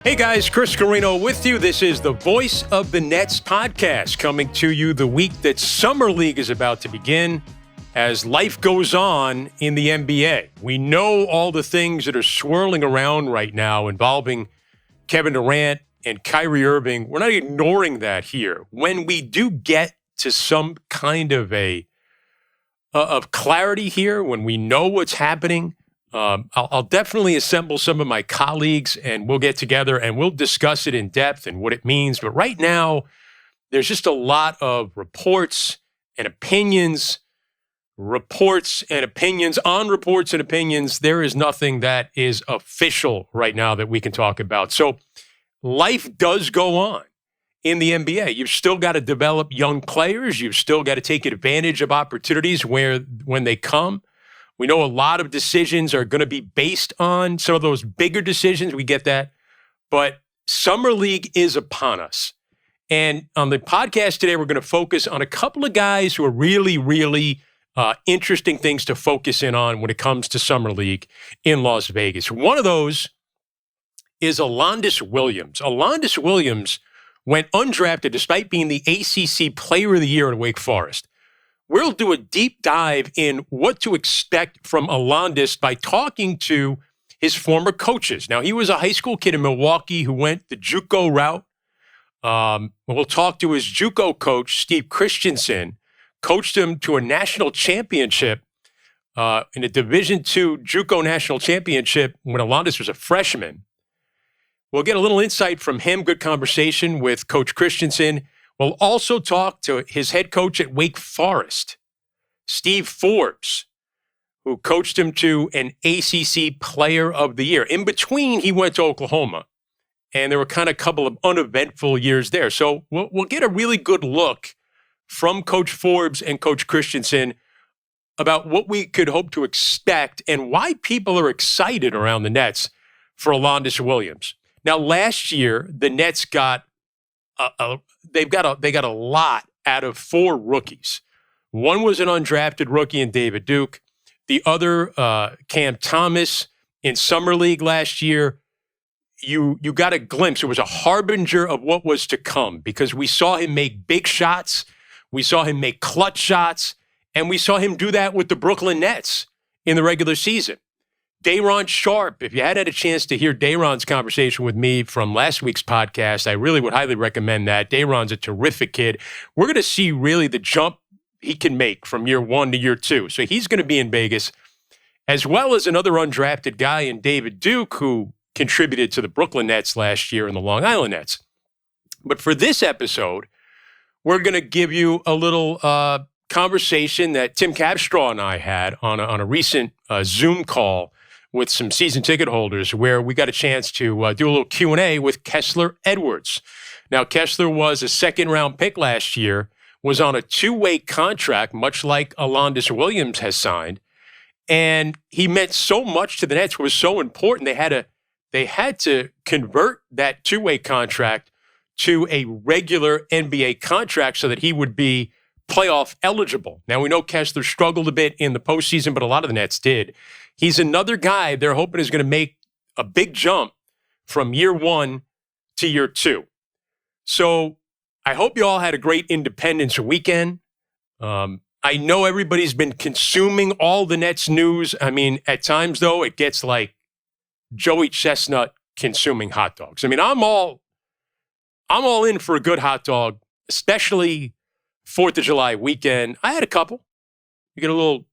Hey guys, Chris Carino with you. This is the Voice of the Nets podcast coming to you the week that Summer League is about to begin as life goes on in the NBA. We know all the things that are swirling around right now involving Kevin Durant and Kyrie Irving. We're not ignoring that here. When we do get to some kind of of clarity here, when we know what's happening, I'll definitely assemble some of my colleagues and we'll get together and we'll discuss it in depth and what it means. But right now, there's just a lot of reports and opinions on reports and opinions. There is nothing that is official right now that we can talk about. So life does go on in the NBA. You've still got to develop young players. You've still got to take advantage of opportunities when they come. We know a lot of decisions are going to be based on some of those bigger decisions. We get that. But Summer League is upon us. And on the podcast today, we're going to focus on a couple of guys who are really, really interesting things to focus in on when it comes to Summer League in Las Vegas. One of those is Alondes Williams. Alondes Williams went undrafted despite being the ACC Player of the Year in Wake Forest. We'll do a deep dive in what to expect from Alondes by talking to his former coaches. Now, he was a high school kid in Milwaukee who went the JUCO route. We'll talk to his JUCO coach, Steve Christiansen, coached him to a national championship in a Division II JUCO national championship when Alondes was a freshman. We'll get a little insight from him, good conversation with Coach Christiansen. We'll also talk to his head coach at Wake Forest, Steve Forbes, who coached him to an ACC Player of the Year. In between, he went to Oklahoma, and there were kind of a couple of uneventful years there. So we'll get a really good look from Coach Forbes and Coach Christiansen about what we could hope to expect and why people are excited around the Nets for Alondes Williams. Now, last year, the Nets got they got a lot out of 4 rookies. One was an undrafted rookie in David Duke. The other, Cam Thomas in Summer League last year. You got a glimpse. It was a harbinger of what was to come because we saw him make big shots. We saw him make clutch shots. And we saw him do that with the Brooklyn Nets in the regular season. Day'Ron Sharpe, if you had a chance to hear Day'Ron's conversation with me from last week's podcast, I really would highly recommend that. Day'Ron's a terrific kid. We're going to see really the jump he can make from year 1 to year 2. So he's going to be in Vegas, as well as another undrafted guy in David Duke, who contributed to the Brooklyn Nets last year and the Long Island Nets. But for this episode, we're going to give you a little conversation that Tim Capstraw and I had on a recent Zoom call with some season ticket holders where we got a chance to do a little Q&A with Kessler Edwards. Now, Kessler was a second-round pick last year, was on a 2-way contract, much like Alondes Williams has signed, and he meant so much to the Nets. It was so important. They had to convert that 2-way contract to a regular NBA contract so that he would be playoff eligible. Now, we know Kessler struggled a bit in the postseason, but a lot of the Nets did. He's another guy they're hoping is going to make a big jump from year 1 to year 2. So I hope you all had a great Independence weekend. I know everybody's been consuming all the Nets news. I mean, at times, though, it gets like Joey Chestnut consuming hot dogs. I mean, I'm all in for a good hot dog, especially 4th of July weekend. I had a couple. You get a little,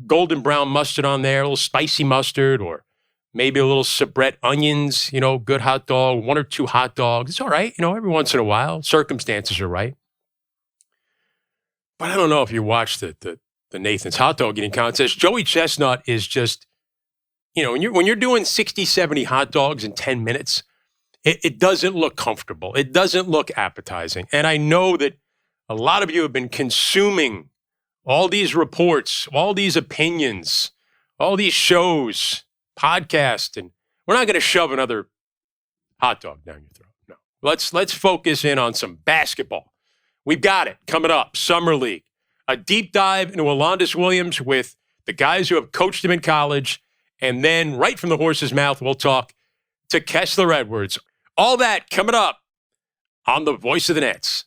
golden brown mustard on there, a little spicy mustard, or maybe a little soubrette onions, good hot dog, 1 or 2 hot dogs. It's all right, every once in a while. Circumstances are right. But I don't know if you watched the Nathan's hot dog eating contest. Joey Chestnut is just, when you're doing 60, 70 hot dogs in 10 minutes, it doesn't look comfortable. It doesn't look appetizing. And I know that a lot of you have been consuming all these reports, all these opinions, all these shows, podcasts, and we're not going to shove another hot dog down your throat. No. Let's focus in on some basketball. We've got it coming up, Summer League. A deep dive into Alondes Williams with the guys who have coached him in college. And then right from the horse's mouth, we'll talk to Kessler Edwards. All that coming up on the Voice of the Nets.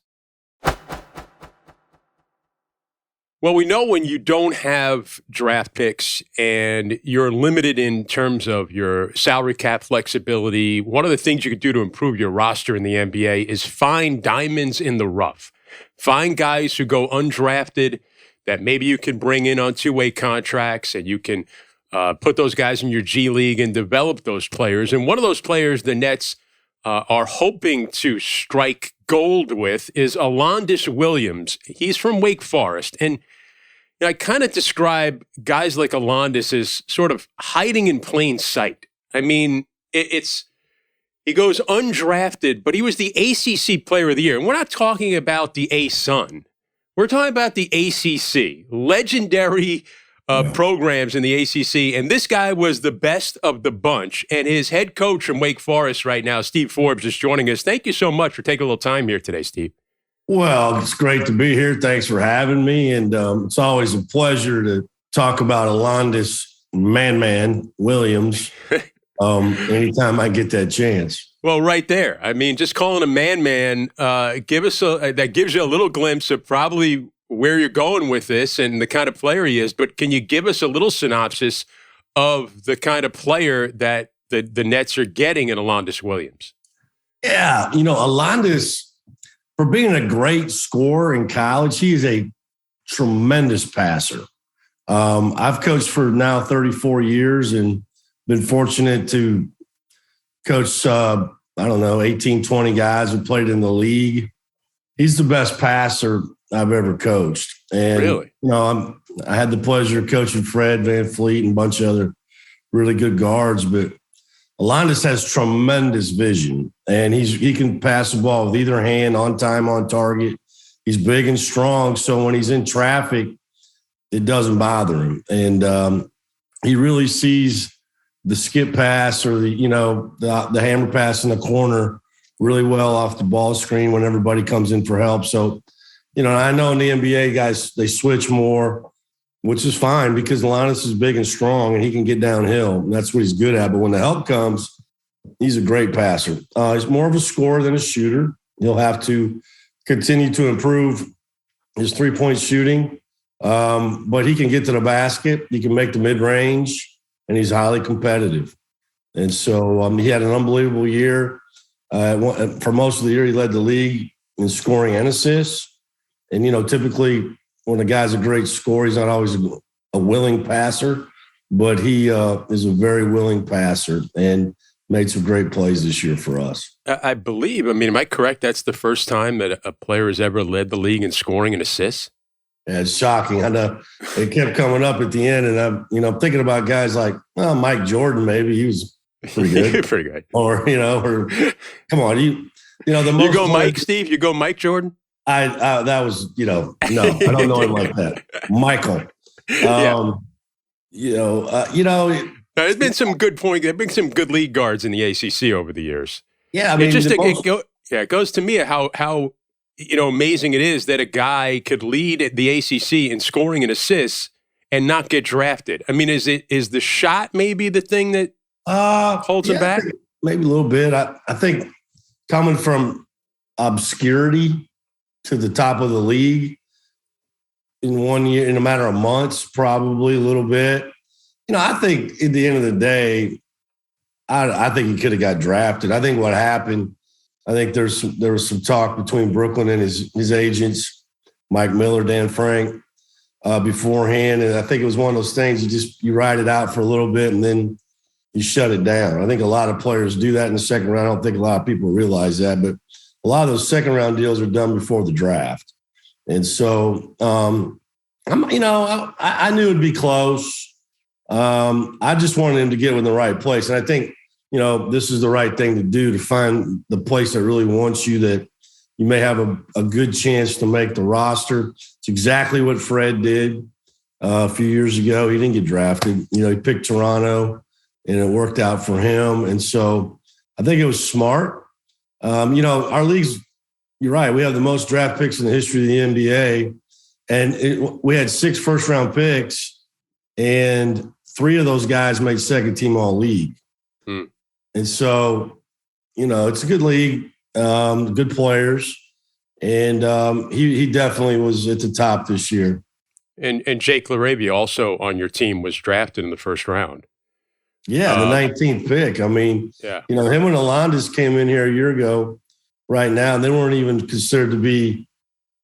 Well, we know when you don't have draft picks and you're limited in terms of your salary cap flexibility, one of the things you can do to improve your roster in the NBA is find diamonds in the rough. Find guys who go undrafted that maybe you can bring in on two-way contracts, and you can put those guys in your G League and develop those players. And one of those players the Nets are hoping to strike gold with is Alondes Williams. He's from Wake Forest. And I kind of describe guys like Alondes as sort of hiding in plain sight. I mean, he goes undrafted, but he was the ACC Player of the Year. And we're not talking about the A-Sun. We're talking about the ACC, legendary programs in the ACC. And this guy was the best of the bunch. And his head coach from Wake Forest right now, Steve Forbes, is joining us. Thank you so much for taking a little time here today, Steve. Well, it's great to be here. Thanks for having me. And it's always a pleasure to talk about Alondes Man Williams anytime I get that chance. Well, right there. I mean, just calling him Man, that gives you a little glimpse of probably where you're going with this and the kind of player he is. But can you give us a little synopsis of the kind of player that the Nets are getting in Alondes Williams? Yeah, Alondes, for being a great scorer in college, he is a tremendous passer. I've coached for now 34 years and been fortunate to coach, 18, 20 guys who played in the league. He's the best passer I've ever coached. And, really? I had the pleasure of coaching Fred VanVleet and a bunch of other really good guards, but Alondes has tremendous vision, and he can pass the ball with either hand, on time, on target. He's big and strong, so when he's in traffic, it doesn't bother him. And he really sees the skip pass or the hammer pass in the corner really well off the ball screen when everybody comes in for help. So, I know in the NBA, guys, they switch more, which is fine because Alondes is big and strong and he can get downhill. And that's what he's good at. But when the help comes, he's a great passer. He's more of a scorer than a shooter. He'll have to continue to improve his three-point shooting. But he can get to the basket. He can make the mid-range, and he's highly competitive. And so he had an unbelievable year. For most of the year, he led the league in scoring and assists. And, typically when a guy's a great scorer, he's not always a willing passer, but he is a very willing passer and made some great plays this year for us. I believe, am I correct? That's the first time that a player has ever led the league in scoring and assists? Yeah, it's shocking. I know it kept coming up at the end, and I'm thinking about guys like Mike Jordan. Maybe he was pretty good, pretty good. Or come on, you go Mike, Steve. You go Mike Jordan. That was no, I don't know him like that. Michael. There's been some good point. There've been some good league guards in the ACC over the years. Yeah, it goes to me how amazing it is that a guy could lead at the ACC in scoring and assists and not get drafted. Is the shot maybe the thing that holds him back? Maybe a little bit. I think coming from obscurity to the top of the league in 1 year, in a matter of months, probably a little bit. I think at the end of the day, I think he could have got drafted. I think what happened, there was some talk between Brooklyn and his agents, Mike Miller, Dan Frank, beforehand. And I think it was one of those things you ride it out for a little bit and then you shut it down. I think a lot of players do that in the second round. I don't think a lot of people realize that, but a lot of those second round deals are done before the draft. And so, I knew it'd be close. I just wanted him to get in the right place. And I think, this is the right thing to do, to find the place that really wants you, that you may have a good chance to make the roster. It's exactly what Fred did a few years ago. He didn't get drafted. He picked Toronto and it worked out for him. And so I think it was smart. Our leagues, you're right, we have the most draft picks in the history of the NBA. And we had 6 first-round picks, and 3 of those guys made second-team all-league. And so, it's a good league, good players. And he definitely was at the top this year. And Jake LaRavia also on your team was drafted in the first round. Yeah, the 19th pick. I mean, yeah. Him and Alondes came in here a year ago right now, and they weren't even considered to be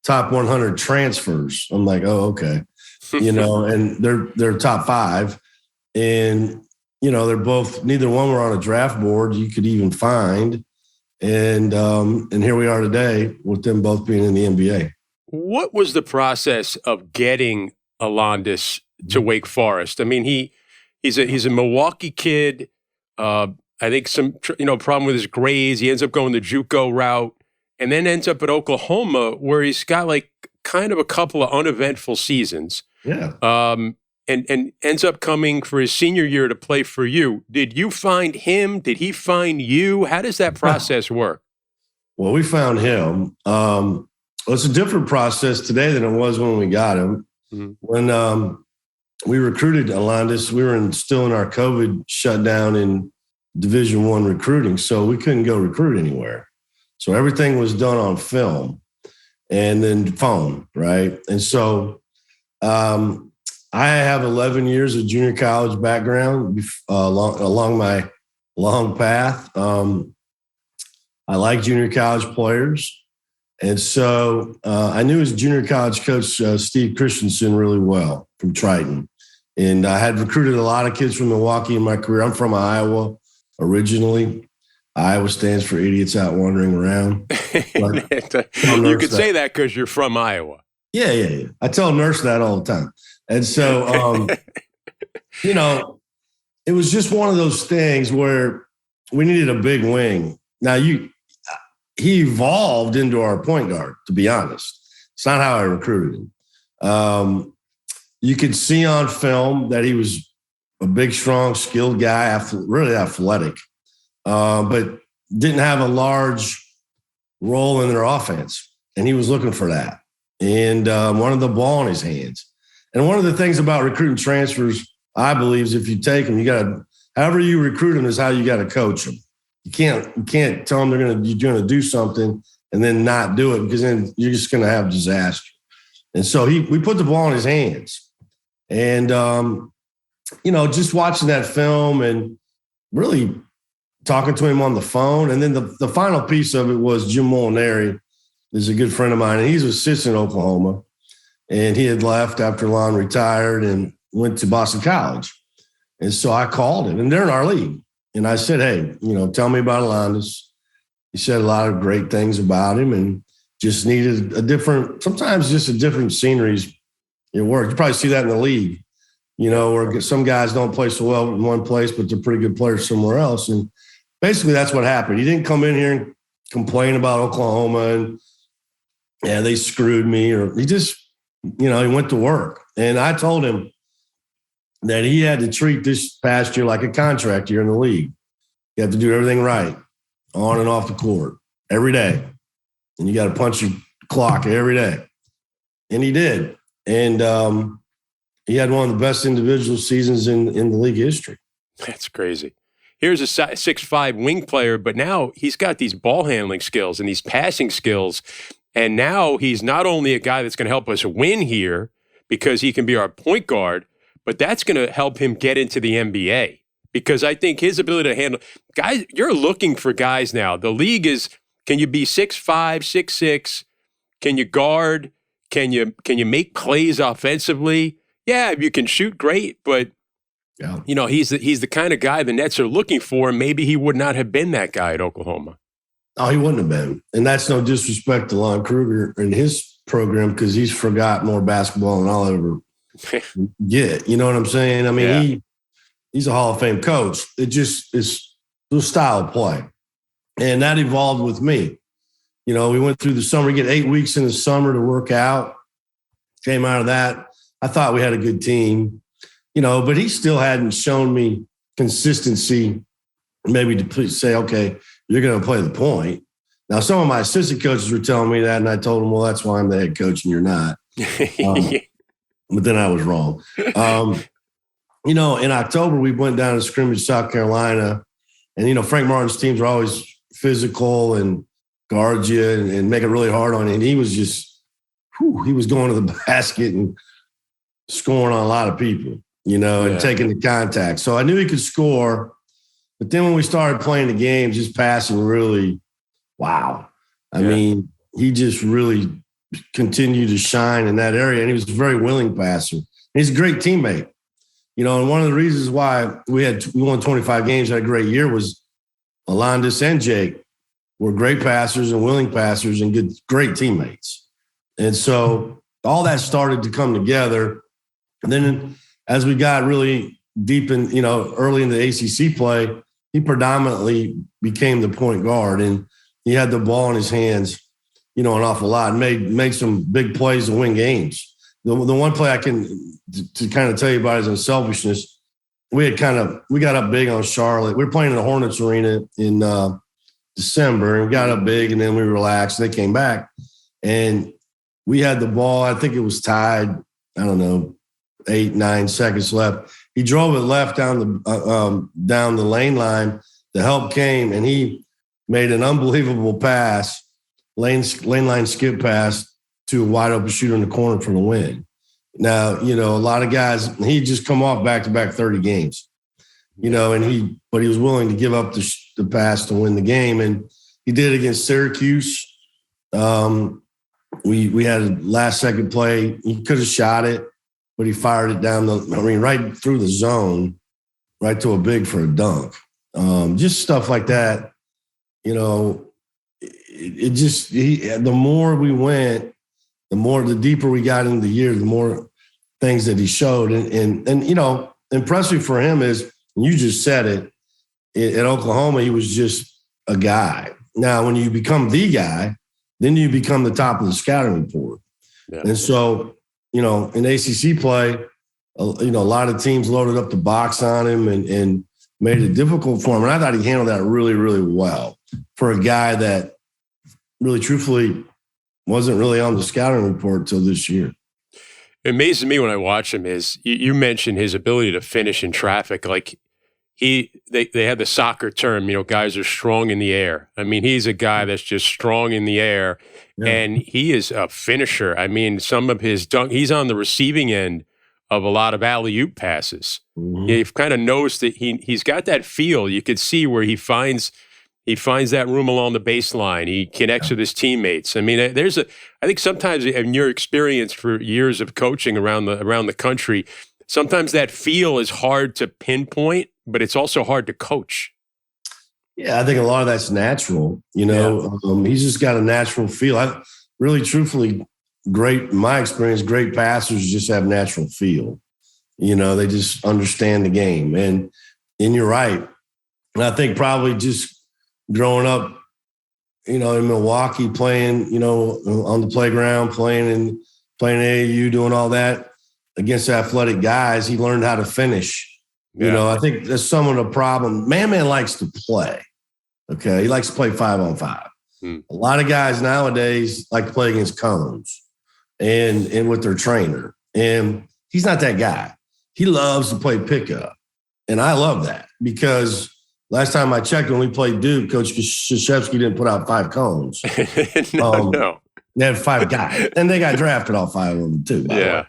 top 100 transfers. I'm like, oh, okay. And they're top 5. And, they're both, neither one were on a draft board you could even find. And here we are today with them both being in the NBA. What was the process of getting Alondes to Wake Forest? I mean, he's a Milwaukee kid. I think some problem with his grades. He ends up going the JUCO route, and then ends up at Oklahoma, where he's got like kind of a couple of uneventful seasons. Yeah. And ends up coming for his senior year to play for you. Did you find him? Did he find you? How does that process work? Well, we found him. It's a different process today than it was when we got him. Mm-hmm. When we recruited Alondes, we were still in our COVID shutdown in Division I recruiting, so we couldn't go recruit anywhere. So everything was done on film and then phone, right? And so I have 11 years of junior college background along my long path. I like junior college players. And so I knew his junior college coach, Steve Christiansen, really well from Triton. And I had recruited a lot of kids from Milwaukee in my career. I'm from Iowa originally. Iowa stands for idiots out wandering around. You could say that because you're from Iowa. Yeah. I tell Nurse that all the time. And so, it was just one of those things where we needed a big wing. Now, he evolved into our point guard, to be honest. It's not how I recruited him. You could see on film that he was a big, strong, skilled guy, really athletic, but didn't have a large role in their offense. And he was looking for that and wanted the ball in his hands. And one of the things about recruiting transfers, I believe, is if you take them, however you recruit them is how you got to coach them. You can't tell them you're going to do something and then not do it, because then you're just going to have disaster. And so we put the ball in his hands, and just watching that film and really talking to him on the phone. And then the final piece of it was Jim Molinari is a good friend of mine, and he's an assistant in Oklahoma, and he had left after Lon retired and went to Boston College. And so I called him, and they're in our league. And I said, hey, tell me about Alondes. He said a lot of great things about him and just needed sometimes just a different sceneries. It worked. You probably see that in the league, where some guys don't play so well in one place, but they're pretty good players somewhere else. And basically that's what happened. He didn't come in here and complain about Oklahoma and, they screwed me, or he just, he went to work. And I told him that he had to treat this past year like a contract year in the league. You have to do everything right, on and off the court, every day. And you got to punch your clock every day. And he did. And he had one of the best individual seasons in the league history. That's crazy. Here's a 6'5" wing player, but now he's got these ball handling skills and these passing skills. And now he's not only a guy that's going to help us win here because he can be our point guard, but that's going to help him get into the NBA, because I think his ability to handle guys, you're looking for guys now. The league is, can you be 6'5", 6'6"? Can you guard? Can you make plays offensively? Yeah, you can shoot, great, but he's the kind of guy the Nets are looking for. And maybe he would not have been that guy at Oklahoma. Oh, he wouldn't have been. And that's no disrespect to Lon Kruger and his program, because he's forgot more basketball than I'll ever get. You know what I'm saying? I mean, he's a Hall of Fame coach. It just is the style of play. And that evolved with me. We went through the summer, get 8 weeks in the summer to work out. Came out of that. I thought we had a good team, but he still hadn't shown me consistency, maybe to say, okay, you're going to play the point. Now, some of my assistant coaches were telling me that, and I told them, well, that's why I'm the head coach and you're not. But then I was wrong. In October, we went down to scrimmage South Carolina, And, Frank Martin's teams are always physical and guard you and make it really hard on you. And he was just, he was going to the basket and scoring on a lot of people, and taking the contact. So I knew he could score. But then when we started playing the games, his passing really, wow. I mean, he just really continued to shine in that area. And he was a very willing passer. And he's a great teammate. And one of the reasons why we won 25 games, had a great year, was Alondes and Jake were great passers and willing passers and great teammates. And so all that started to come together. And then as we got really deep in, early in the ACC play, he predominantly became the point guard, and he had the ball in his hands, an awful lot, and made some big plays to win games. The one play I can to kind of tell you about is unselfishness. We got up big on Charlotte. We were playing in the Hornets arena in December, and we got up big, and then we relaxed. They came back, and we had the ball. I think it was tied, 8-9 seconds left. He drove it left down the lane line. The help came, and he made an unbelievable pass, lane line skip pass to a wide open shooter in the corner for the win. Now, a lot of guys, he'd just come off back-to-back 30 games, but he was willing to give up the pass to win the game. And he did it against Syracuse. We had a last-second play. He could have shot it, but he fired it down right through the zone, right to a big for a dunk. Just stuff like that, the more we went, the deeper we got into the year, the more things that he showed. And impressive for him is, and you just said it, at Oklahoma, he was just a guy. Now, when you become the guy, then you become the top of the scouting report. Yeah. And so, in ACC play, a lot of teams loaded up the box on him and made it difficult for him. And I thought he handled that really, really well for a guy that really, truthfully, wasn't really on the scouting report until this year. It amazes me when I watch him is you mentioned his ability to finish in traffic. Like they had the soccer term, guys are strong in the air. I mean, he's a guy that's just strong in the air, and he is a finisher. I mean, some of his he's on the receiving end of a lot of alley-oop passes. Mm-hmm. You've kind of noticed that he's got that feel. You could see where he finds that room along the baseline. He connects with his teammates. I mean, I think sometimes in your experience for years of coaching around the country, sometimes that feel is hard to pinpoint, but it's also hard to coach. Yeah, I think a lot of that's natural. He's just got a natural feel. Truthfully, in my experience, great passers just have natural feel. They just understand the game. And you're right. And I think probably just growing up, in Milwaukee, playing, on the playground, playing AAU, doing all that against athletic guys, he learned how to finish. Yeah. I think that's some of the problem. Man likes to play. Okay. He likes to play 5-on-5. A lot of guys nowadays like to play against cones and with their trainer. And he's not that guy. He loves to play pickup. And I love that because last time I checked when we played Duke, Coach Krzyzewski didn't put out 5 cones. No. They had 5 guys. And they got drafted, all 5 of them, too. Yeah.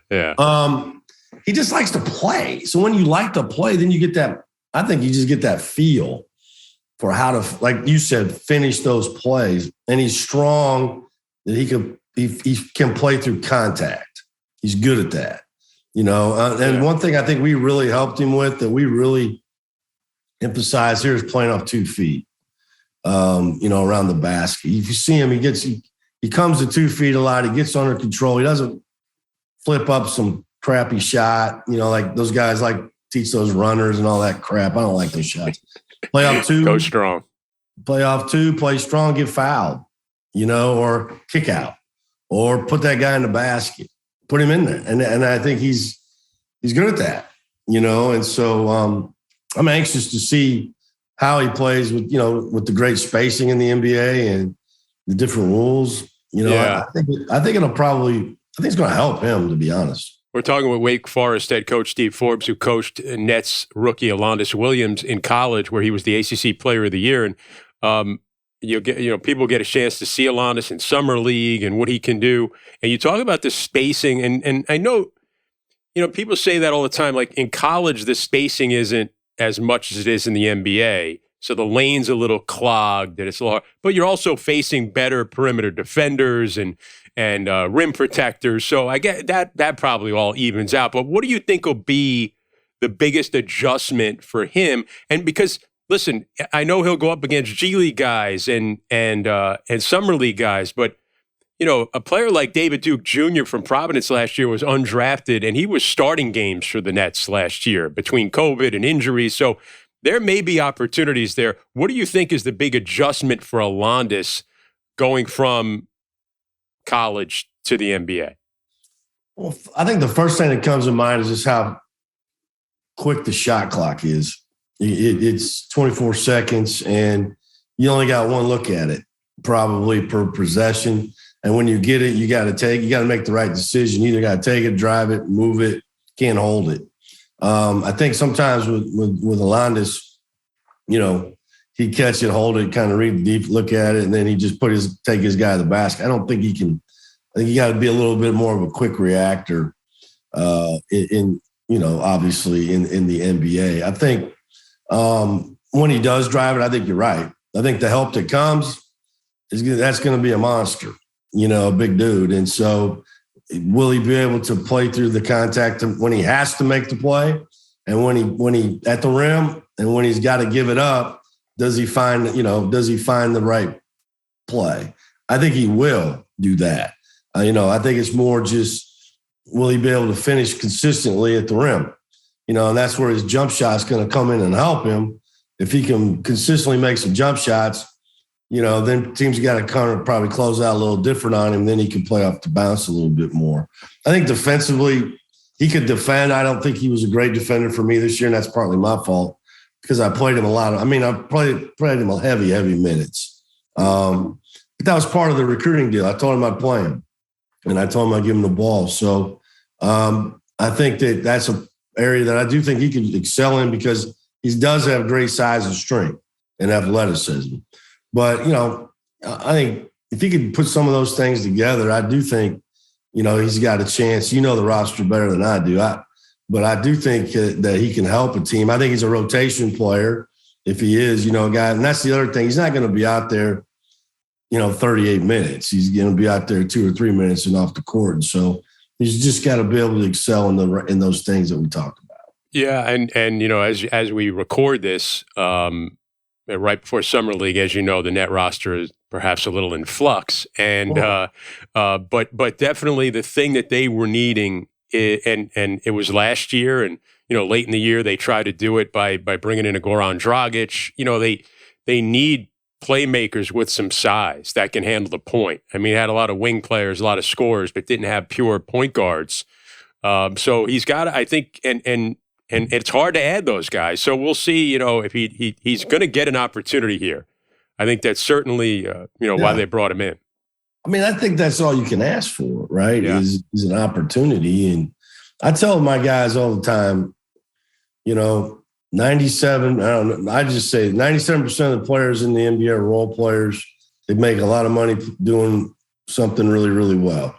He just likes to play. So when you like to play, then you get that – I think you just get that feel for how to, like you said, finish those plays. And he's strong that he can play through contact. He's good at that. And one thing I think we really helped him with that we really – emphasize here is playing off 2 feet, around the basket. If you see him, he comes to 2 feet a lot. He gets under control. He doesn't flip up some crappy shot, like those guys like teach those runners and all that crap. I don't like those shots. Play off 2. Go strong. Play off 2, play strong, get fouled, or kick out or put that guy in the basket, put him in there. And I think he's good at that, and so I'm anxious to see how he plays with the great spacing in the NBA and the different rules. I think it's going to help him, to be honest. We're talking with Wake Forest head coach Steve Forbes, who coached Nets rookie Alondes Williams in college, where he was the ACC Player of the Year. And people get a chance to see Alondes in summer league and what he can do. And you talk about the spacing, and I know, people say that all the time. Like in college, the spacing isn't as much as it is in the NBA. So the lane's a little clogged, and it's a little hard. But you're also facing better perimeter defenders and rim protectors. So I get that probably all evens out. But what do you think will be the biggest adjustment for him? And because, listen, I know he'll go up against G League guys and Summer League guys, but a player like David Duke Jr. from Providence last year was undrafted, and he was starting games for the Nets last year between COVID and injuries. So there may be opportunities there. What do you think is the big adjustment for Alondes going from college to the NBA? Well, I think the first thing that comes to mind is just how quick the shot clock is. It's 24 seconds, and you only got one look at it, probably per possession. And when you get it, you got to make the right decision. You either got to take it, drive it, move it, can't hold it. I think sometimes with Alondes, he'd catch it, hold it, kind of read the deep, look at it, and then he just take his guy to the basket. I don't think he can. I think you got to be a little bit more of a quick reactor obviously in the NBA. I think when he does drive it, I think you're right. I think the help that comes that's going to be a monster, a big dude. And so will he be able to play through the contact when he has to make the play, and when he at the rim, and when he's got to give it up? Does he find the right play? I think he will do that. I think it's more just, will he be able to finish consistently at the rim? And that's where his jump shot's going to come in and help him. If he can consistently make some jump shots, then teams got to kind of probably close out a little different on him. Then he can play off the bounce a little bit more. I think defensively, he could defend. I don't think he was a great defender for me this year, and that's partly my fault, because I played him a lot. I played him a heavy minutes. But that was part of the recruiting deal. I told him I'd play him, and I told him I'd give him the ball. So I think that's an area that I do think he could excel in, because he does have great size and strength and athleticism. But, I think if he could put some of those things together, I do think, he's got a chance. The roster better than I do. But I do think that he can help a team. I think he's a rotation player if he is, a guy. And that's the other thing. He's not going to be out there, 38 minutes. He's going to be out there 2 or 3 minutes and off the court. And so he's just got to be able to excel in those things that we talked about. Yeah, and as we record this, right before Summer League, as you know, the net roster is perhaps a little in flux. And but definitely the thing that they were needing, and it was last year, and late in the year they tried to do it by bringing in a Goran Dragic. They need playmakers with some size that can handle the point. I mean, he had a lot of wing players, a lot of scorers, but didn't have pure point guards. So he's got, I think, and it's hard to add those guys. So we'll see, if he's going to get an opportunity here. I think that's certainly, why they brought him in. I mean, I think that's all you can ask for, right? Yeah. Is an opportunity. And I tell my guys all the time, 97, I don't know, I just say 97% of the players in the NBA are role players. They make a lot of money doing something really, really well.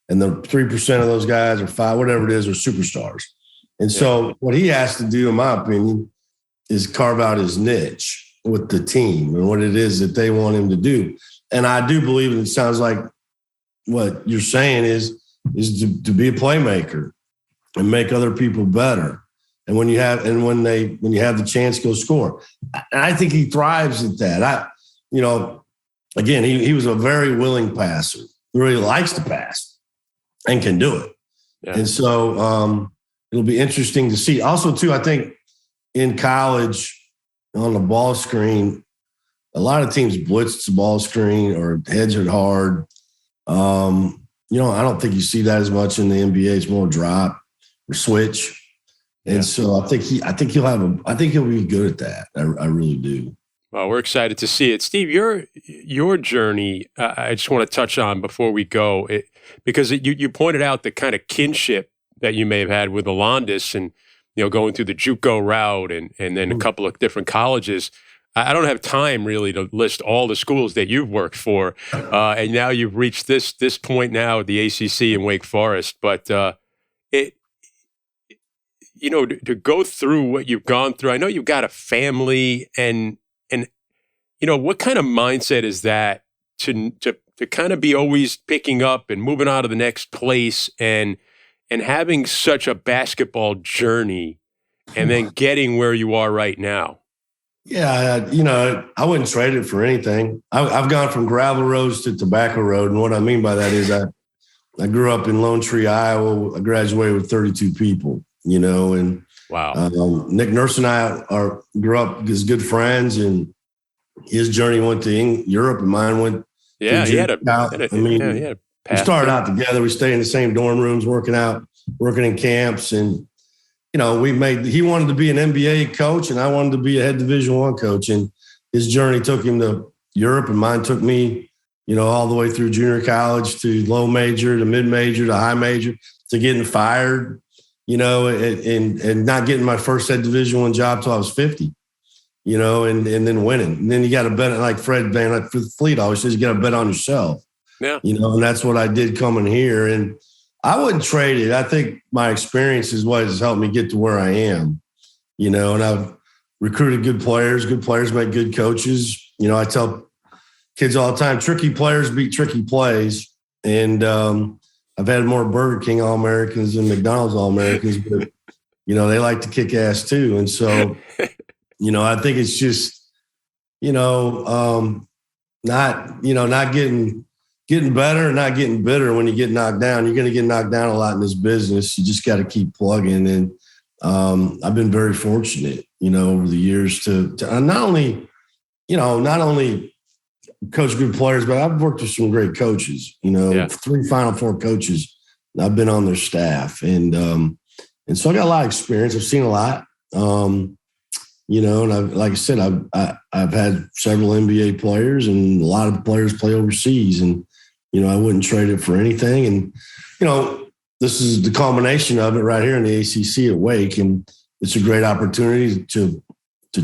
And the 3% of those guys, or 5, whatever it is, are superstars. And so what he has to do, in my opinion, is carve out his niche with the team and what it is that they want him to do. And I do believe, and it sounds like what you're saying is to be a playmaker and make other people better. And when you have the chance, go score. And I think he thrives at that. Again, he was a very willing passer. He really likes to pass and can do it. Yeah. And so it'll be interesting to see. Also, too, I think in college on the ball screen, a lot of teams blitz the ball screen or hedge it hard. I don't think you see that as much in the NBA. It's more drop or switch. And so I think he'll be good at that. I really do. Well, we're excited to see it. Steve, your journey, I just want to touch on before we go, because you pointed out the kind of kinship that you may have had with Alondes and, going through the JUCO route and then a couple of different colleges. I don't have time really to list all the schools that you've worked for. And now you've reached this point now at the ACC in Wake Forest. But to go through what you've gone through, I know you've got a family and what kind of mindset is that to kind of be always picking up and moving on to the next place and having such a basketball journey and then getting where you are right now? Yeah, I wouldn't trade it for anything. I've gone from gravel roads to tobacco road. And what I mean by that is I grew up in Lone Tree, Iowa. I graduated with 32 people, and wow. Nick Nurse and I grew up as good friends, and his journey went to Europe and mine went. Yeah, he had a we started out together. We stayed in the same dorm rooms, working in camps, and he wanted to be an NBA coach, and I wanted to be a head Division I coach. And his journey took him to Europe, and mine took me, all the way through junior college to low major to mid major to high major to getting fired, and not getting my first head Division I job till I was 50, and then winning. And then you got to bet, like Fred Van, like Fleet always says, you got to bet on yourself. Yeah. And that's what I did coming here. And I wouldn't trade it. I think my experience is what has helped me get to where I am, and I've recruited good players. Good players make good coaches. I tell kids all the time, tricky players beat tricky plays. And I've had more Burger King All-Americans than McDonald's All-Americans, but, they like to kick ass too. And so, I think it's just, not getting better and not getting bitter when you get knocked down. You're going to get knocked down a lot in this business. You just got to keep plugging. And I've been very fortunate, over the years to not only coach good players, but I've worked with some great coaches, 3 Final Four coaches. I've been on their staff. And so I got a lot of experience. I've seen a lot, and like I said, I've had several NBA players and a lot of players play overseas, and, I wouldn't trade it for anything. And, this is the culmination of it right here in the ACC at Wake. And it's a great opportunity to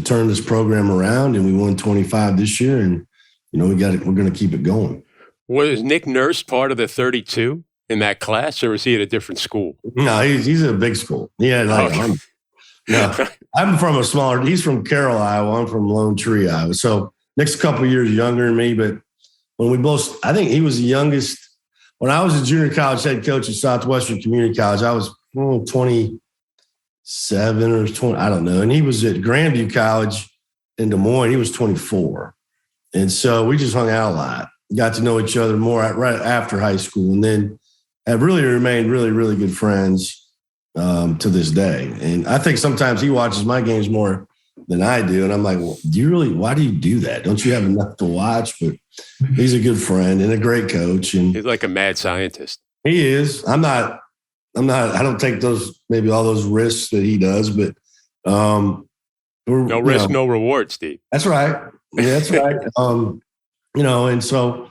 turn this program around. And we won 25 this year, and, we're going to keep it going. Was Nick Nurse part of the 32 in that class, or was he at a different school? No, he's at a big school. Yeah. I'm from he's from Carroll, Iowa. I'm from Lone Tree, Iowa. So Nick's a couple of years younger than me, but I think he was the youngest. When I was a junior college head coach at Southwestern Community College, I was 27 or 20, I don't know. And he was at Grandview College in Des Moines. He was 24. And so we just hung out a lot, got to know each other more right after high school, and then have really remained really, really good friends to this day. And I think sometimes he watches my games more than I do. And I'm like, well, why do you do that? Don't you have enough to watch? But he's a good friend and a great coach. And he's like a mad scientist. He is. I don't take all those risks that he does, but no risk, no reward, Steve. That's right. Yeah, that's right. And so,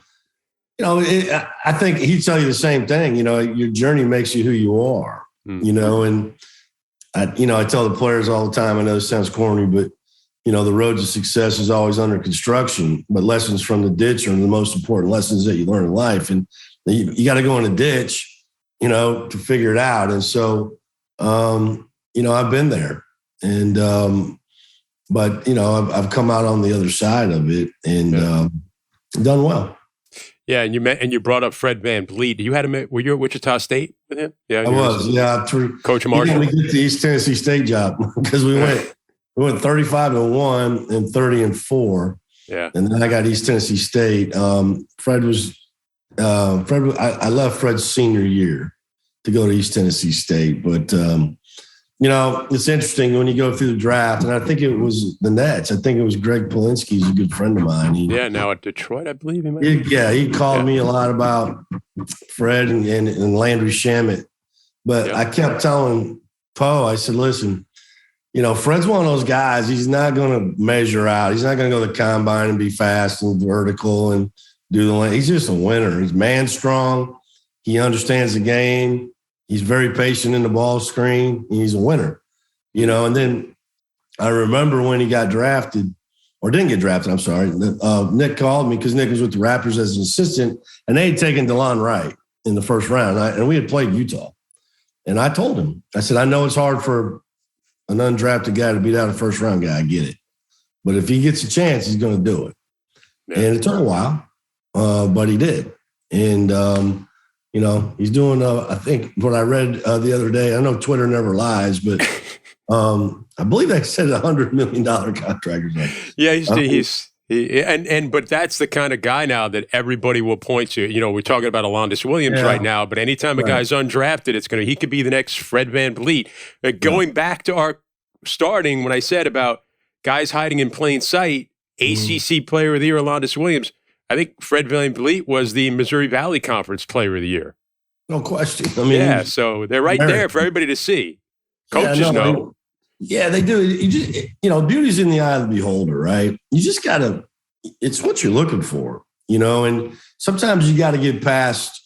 I think he'd tell you the same thing. Your journey makes you who you are, and I tell the players all the time, I know this sounds corny, but, the road to success is always under construction, but lessons from the ditch are the most important lessons that you learn in life. And you got to go in a ditch, to figure it out. And so, I've been there, and, but, I've come out on the other side of it and done well. Yeah, and you brought up Fred VanVleet. You had him. Were you at Wichita State with him? Yeah, I was. Yeah, Coach Marshall. He didn't get the East Tennessee State job because we went 35-1 and 30-4. Yeah, and then I got East Tennessee State. Fred was. I left Fred's senior year to go to East Tennessee State, but it's interesting when you go through the draft, and I think it was the Nets. I think it was Greg Polinsky. He's a good friend of mine. Now at Detroit, I believe he might. He called me a lot about Fred and Landry Shamet. But I kept telling Poe, I said, listen, Fred's one of those guys. He's not going to measure out. He's not going to go to the combine and be fast and vertical and do the lane. He's just a winner. He's man strong. He understands the game. He's very patient in the ball screen. He's a winner, And then I remember when he got drafted, or didn't get drafted, I'm sorry. Nick called me because Nick was with the Raptors as an assistant, and they had taken DeLon Wright in the first round, and we had played Utah. And I told him, I said, I know it's hard for an undrafted guy to beat out a first-round guy. I get it. But if he gets a chance, he's going to do it. Yeah. And it took a while, but he did. And, he's doing, I think what I read the other day, I know Twitter never lies, but I believe they said $100 million contract or something. Yeah, but that's the kind of guy now that everybody will point to. We're talking about Alondes Williams right now, but anytime a guy's undrafted, he could be the next Fred VanVleet. Going back to our starting, when I said about guys hiding in plain sight, ACC Player of the Year, Alondes Williams, I think Fred VanVleet was the Missouri Valley Conference Player of the Year. No question. So they're right there for everybody to see. Coaches know. Yeah, they do. You just, beauty's in the eye of the beholder, right? You just got to, it's what you're looking for, and sometimes you got to get past,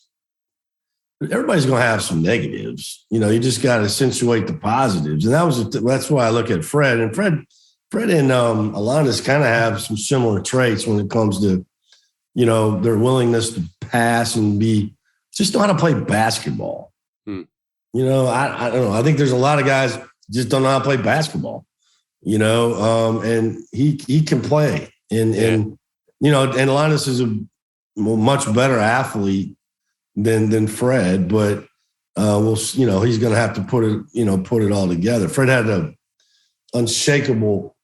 everybody's going to have some negatives. You just got to accentuate the positives. And that's why I look at Fred. And Fred and Alondes kind of have some similar traits when it comes to, their willingness to pass and just know how to play basketball. I don't know. I think there's a lot of guys just don't know how to play basketball, and he can play. And Alondes is a much better athlete than Fred, but he's going to have to put it all together. Fred had an unshakable,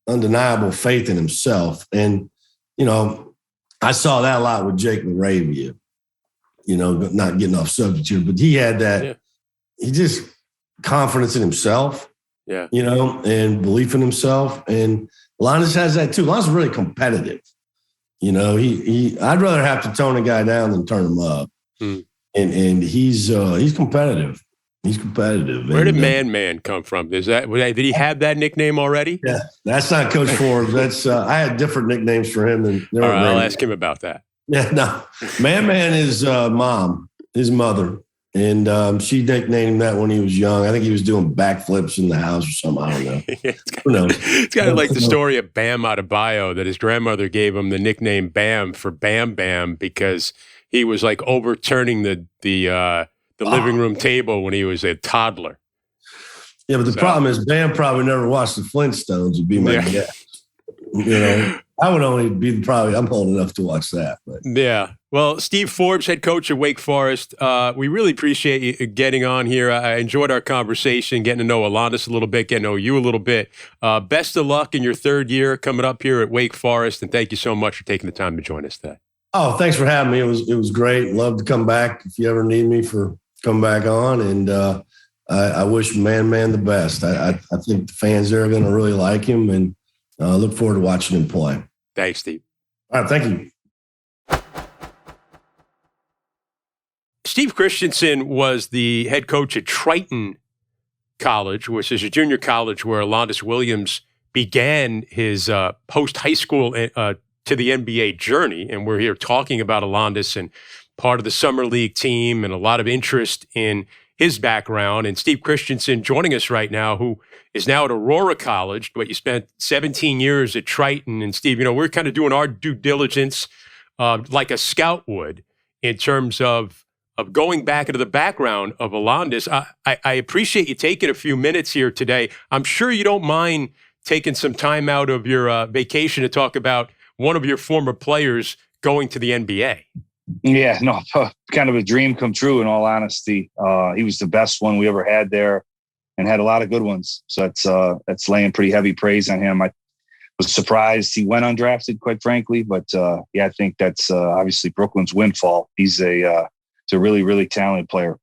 undeniable faith in himself. And, I saw that a lot with Jake LaRavia, not getting off subject here, but he had that, he just confidence in himself, and belief in himself. And Alondes has that too. Alondes is really competitive. I'd rather have to tone a guy down than turn him up. And he's competitive. He's competitive. Where did Man come from? Did he have that nickname already? Yeah, that's not Coach Forbes. That's I had different nicknames for him than. All right, I'll ask him about that. Yeah, no, Man is mom, his mother. And she nicknamed him that when he was young. I think he was doing backflips in the house or something. I don't know. Who knows? It's kind of like the story of Bam Adebayo, that his grandmother gave him the nickname Bam for Bam Bam because he was like overturning the living room table when he was a toddler. Yeah, but the problem is Bam probably never watched the Flintstones, would be my guess. I would only be I'm old enough to watch that. But. Yeah. Well, Steve Forbes, head coach at Wake Forest, we really appreciate you getting on here. I enjoyed our conversation, getting to know Alondes a little bit, getting to know you a little bit. Best of luck in your third year coming up here at Wake Forest, and thank you so much for taking the time to join us today. Oh, thanks for having me. It was great. Love to come back if you ever need me come back on. And I wish Man the best. I think the fans there are going to really like him, and look forward to watching him play. Thanks, Steve. All right, thank you. Steve Christiansen was the head coach at Triton College, which is a junior college where Alondes Williams began his post-high school to the NBA journey. And we're here talking about Alondes and part of the Summer League team and a lot of interest in his background. And Steve Christiansen joining us right now, who is now at Aurora College, but you spent 17 years at Triton. And Steve, we're kind of doing our due diligence like a scout would in terms of going back into the background of Alondes. I appreciate you taking a few minutes here today. I'm sure you don't mind taking some time out of your vacation to talk about one of your former players going to the NBA. Yeah, no, kind of a dream come true, in all honesty. He was the best one we ever had there and had a lot of good ones. So that's laying pretty heavy praise on him. I was surprised he went undrafted, quite frankly. But, I think that's obviously Brooklyn's windfall. He's a really, really talented player.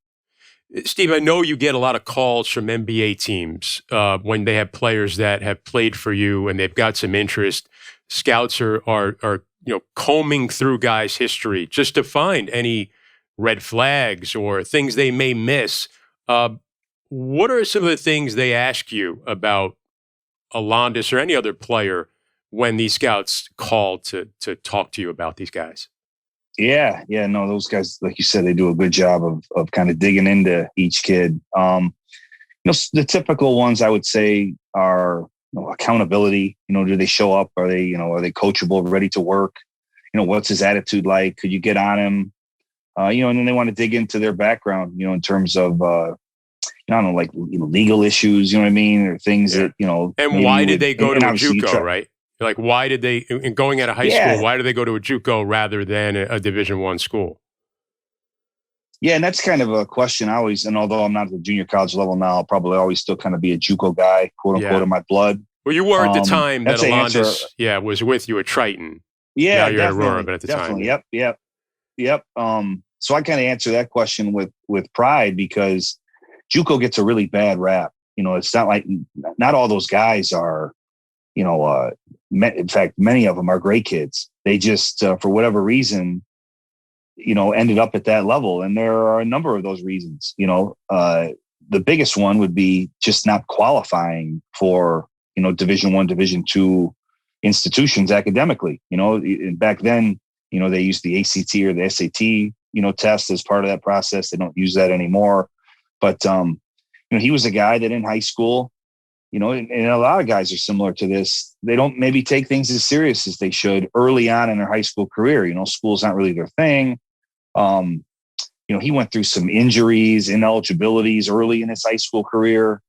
Steve, I know you get a lot of calls from NBA teams when they have players that have played for you and they've got some interest. Scouts are combing through guys' history just to find any red flags or things they may miss. What are some of the things they ask you about Alondes or any other player when these scouts call to talk to you about these guys? Yeah. No, those guys, like you said, they do a good job of kind of digging into each kid. The typical ones I would say are accountability. Do they show up? Are they coachable, ready to work? What's his attitude like? Could you get on him? And then they want to dig into their background, in terms of, I don't know, like, legal issues, you know what I mean? Or things that, And why did they go to a JUCO, right? Like, why did they, in going out of high school, why did they go to a JUCO rather than a Division I school? Yeah, and that's kind of a question I always, and although I'm not at the junior college level now, I'll probably always still kind of be a JUCO guy, quote unquote, in my blood. Well, you were at the time that Alondes, was with you at Triton. Yeah, now you're at Aurora, but at the time. Yep. So I kind of answer that question with pride, because JUCO gets a really bad rap. It's not like, not all those guys are, in fact, many of them are great kids. They just, for whatever reason, ended up at that level. And there are a number of those reasons. The biggest one would be just not qualifying for, Division I, Division II institutions academically. Back then, they used the ACT or the SAT, test as part of that process. They don't use that anymore. But, he was a guy that in high school, and a lot of guys are similar to this. They don't maybe take things as serious as they should early on in their high school career. School's not really their thing. He went through some injuries, ineligibilities early in his high school career.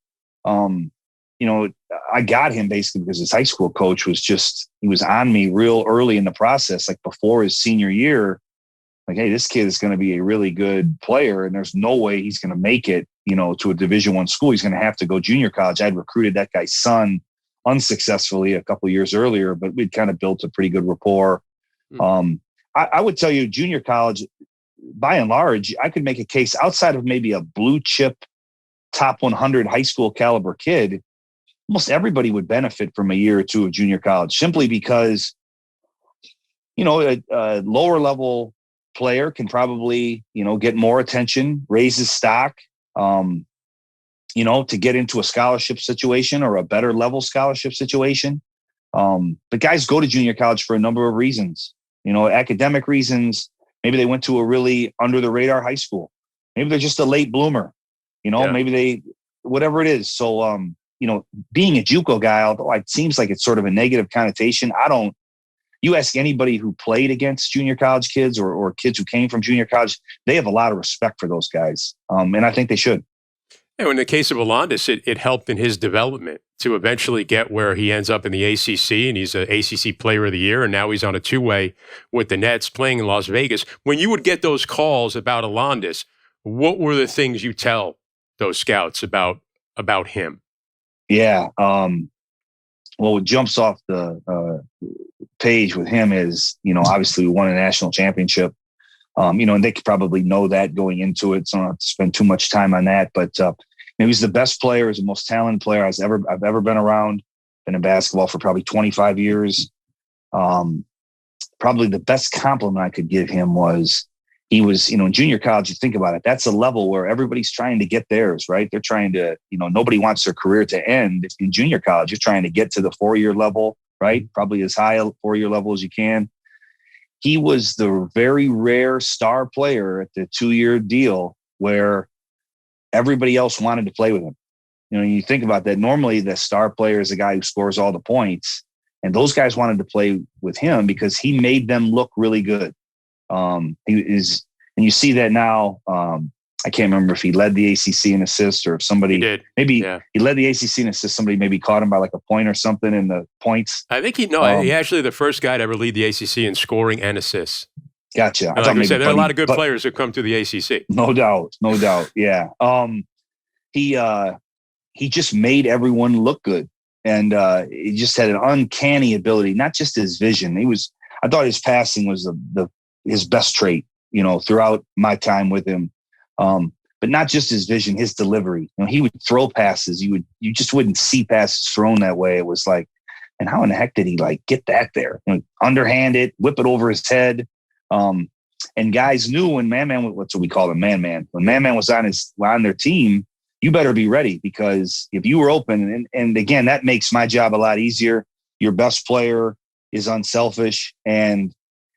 I got him basically because his high school coach he was on me real early in the process, like before his senior year. Like, hey, this kid is going to be a really good player, and there's no way he's going to make it, to a Division I school. He's going to have to go junior college. I'd recruited that guy's son unsuccessfully a couple of years earlier, but we'd kind of built a pretty good rapport. I would tell you, junior college, by and large, I could make a case outside of maybe a blue chip top 100 high school caliber kid. Almost everybody would benefit from a year or two of junior college, simply because, a lower level player can probably, get more attention, raise his stock, to get into a scholarship situation or a better level scholarship situation. But guys go to junior college for a number of reasons, academic reasons. Maybe they went to a really under the radar high school. Maybe they're just a late bloomer, maybe whatever it is. So, being a JUCO guy, although it seems like it's sort of a negative connotation, you ask anybody who played against junior college kids or kids who came from junior college, they have a lot of respect for those guys. And I think they should. And in the case of Alondes, it helped in his development to eventually get where he ends up in the ACC, and he's an ACC Player of the Year, and now he's on a two-way with the Nets playing in Las Vegas. When you would get those calls about Alondes, what were the things you tell those scouts about him? Yeah. What jumps off the page with him is, obviously we won a national championship, and they could probably know that going into it. So I don't have to spend too much time on that, but he's the best player, he's the most talented player I've ever been around. Been in basketball for probably 25 years. Probably the best compliment I could give him was he was, in junior college, you think about it, that's a level where everybody's trying to get theirs, right? They're trying to, nobody wants their career to end. In junior college, you're trying to get to the 4-year level, right? Probably as high a 4-year level as you can. He was the very rare star player at the 2-year deal where everybody else wanted to play with him. You think about that. Normally the star player is the guy who scores all the points, and those guys wanted to play with him because he made them look really good. He is, and you see that now. I can't remember if he led the ACC in assists or if somebody he led the ACC in assists. Somebody maybe caught him by like a point or something in the points. I think he actually the first guy to ever lead the ACC in scoring and assists. Gotcha. Like I said, there are a lot of good players who come to the ACC. No doubt. Yeah. He just made everyone look good, and he just had an uncanny ability. Not just his vision. I thought his passing was his best trait, throughout my time with him. But not just his vision, his delivery. He would throw passes. You just wouldn't see passes thrown that way. It was like, and how in the heck did he get that there? Underhand it, whip it over his head. And guys knew when Man-Man, what's what we call him, Man-Man. When Man-Man was on their team, you better be ready, because if you were open, and again, that makes my job a lot easier. Your best player is unselfish and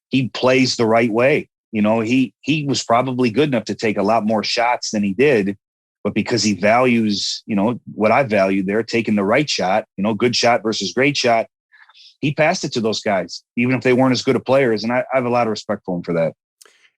he plays the right way. he was probably good enough to take a lot more shots than he did, but because he values, what I valued there, taking the right shot, good shot versus great shot, he passed it to those guys, even if they weren't as good of players. And I have a lot of respect for him for that.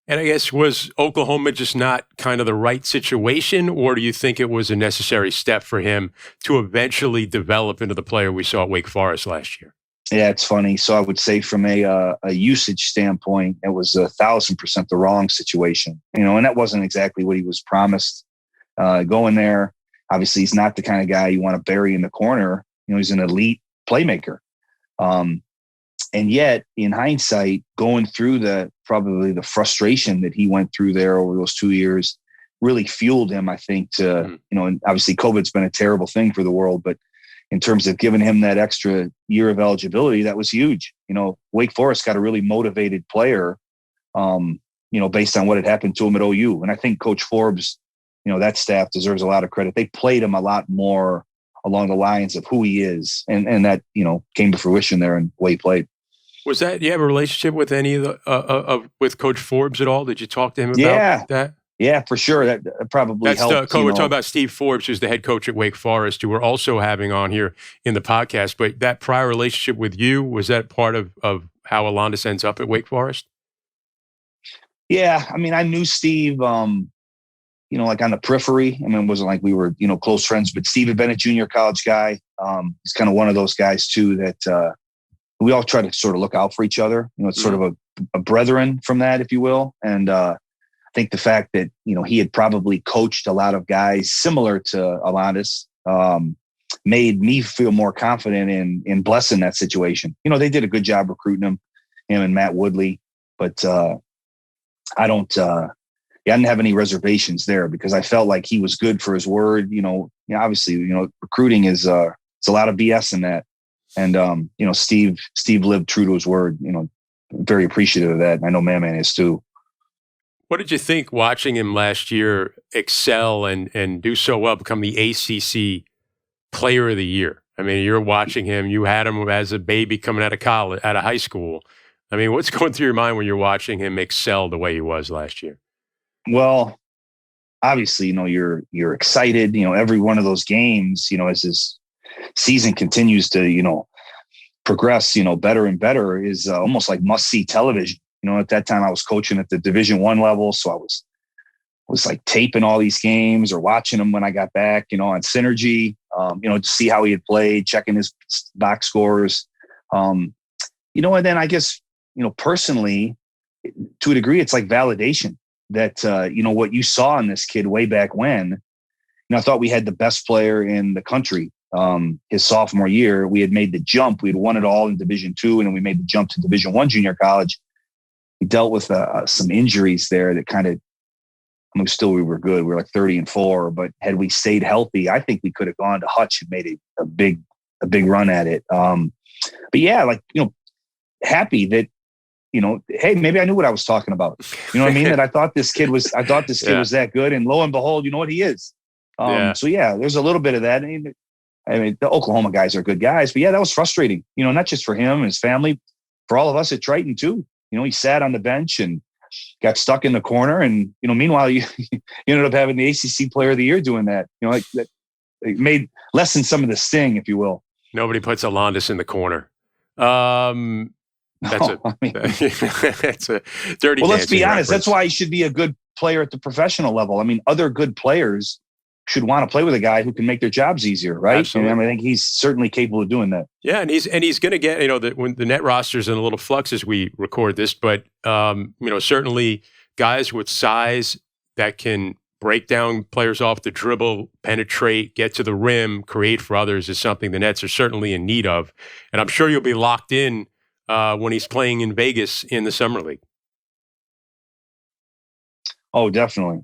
And I guess, was Oklahoma just not kind of the right situation, or do you think it was a necessary step for him to eventually develop into the player we saw at Wake Forest last year? Yeah, it's funny. So I would say from a usage standpoint, it was 1,000% the wrong situation, and that wasn't exactly what he was promised going there. Obviously, he's not the kind of guy you want to bury in the corner. He's an elite playmaker. And yet, in hindsight, going through probably the frustration that he went through there over those 2 years really fueled him, I think, to, and obviously COVID's been a terrible thing for the world, but in terms of giving him that extra year of eligibility, that was huge. Wake Forest got a really motivated player, based on what had happened to him at OU. And I think Coach Forbes, that staff deserves a lot of credit. They played him a lot more along the lines of who he is. And that, came to fruition there in the way he played. Was that, you have a relationship with any of the, with Coach Forbes at all? Did you talk to him about that? Yeah, for sure. That probably helped. We're talking about Steve Forbes, who's the head coach at Wake Forest, who we're also having on here in the podcast. But that prior relationship with you, was that part of how Alondes ends up at Wake Forest? Yeah, I mean, I knew Steve, like on the periphery. I mean, it wasn't like we were, close friends, but Steve had been a junior college guy. He's kind of one of those guys too that we all try to sort of look out for each other. It's sort of a brethren from that, if you will. And I think the fact that, he had probably coached a lot of guys similar to Alondes made me feel more confident in blessing that situation. They did a good job recruiting him and Matt Woodley, but I didn't have any reservations there because I felt like he was good for his word. Obviously, recruiting is it's a lot of BS in that. And, Steve lived true to his word, very appreciative of that. And I know Man is too. What did you think watching him last year excel and do so well, become the ACC Player of the Year? I mean, you're watching him. You had him as a baby coming out of college, out of high school. I mean, what's going through your mind when you're watching him excel the way he was last year? Well, obviously, you're excited. Every one of those games, as his season continues to, progress, better and better, is almost like must-see television. At that time I was coaching at the Division I level. So I was like taping all these games or watching them when I got back, on Synergy, to see how he had played, checking his box scores. And then I guess, personally, to a degree, it's like validation that, what you saw in this kid way back when, I thought we had the best player in the country. His sophomore year, we had made the jump. We had won it all in Division II, and then we made the jump to Division I junior college. We dealt with some injuries there that kind of, we were good. We were like 30-4, but had we stayed healthy, I think we could have gone to Hutch and made a big run at it. But yeah, happy that, hey, maybe I knew what I was talking about. You know what I mean? That I thought this kid was was that good, and lo and behold, you know what, he is. So yeah, there's a little bit of that. I mean, the Oklahoma guys are good guys, but yeah, that was frustrating. Not just for him and his family, for all of us at Triton too. He sat on the bench and got stuck in the corner, and meanwhile, you ended up having the ACC Player of the Year doing that. It made lessen some of the sting, if you will. Nobody puts Alondes in the corner. That's it's a dirty. Well, let's be honest. Reference. That's why he should be a good player at the professional level. I mean, other good players should want to play with a guy who can make their jobs easier, right? Absolutely. And I think he's certainly capable of doing that. Yeah, and he's going to get, when the net roster's in a little flux as we record this, but certainly guys with size that can break down players off the dribble, penetrate, get to the rim, create for others is something the Nets are certainly in need of. And I'm sure you'll be locked in when he's playing in Vegas in the Summer League. Oh, definitely.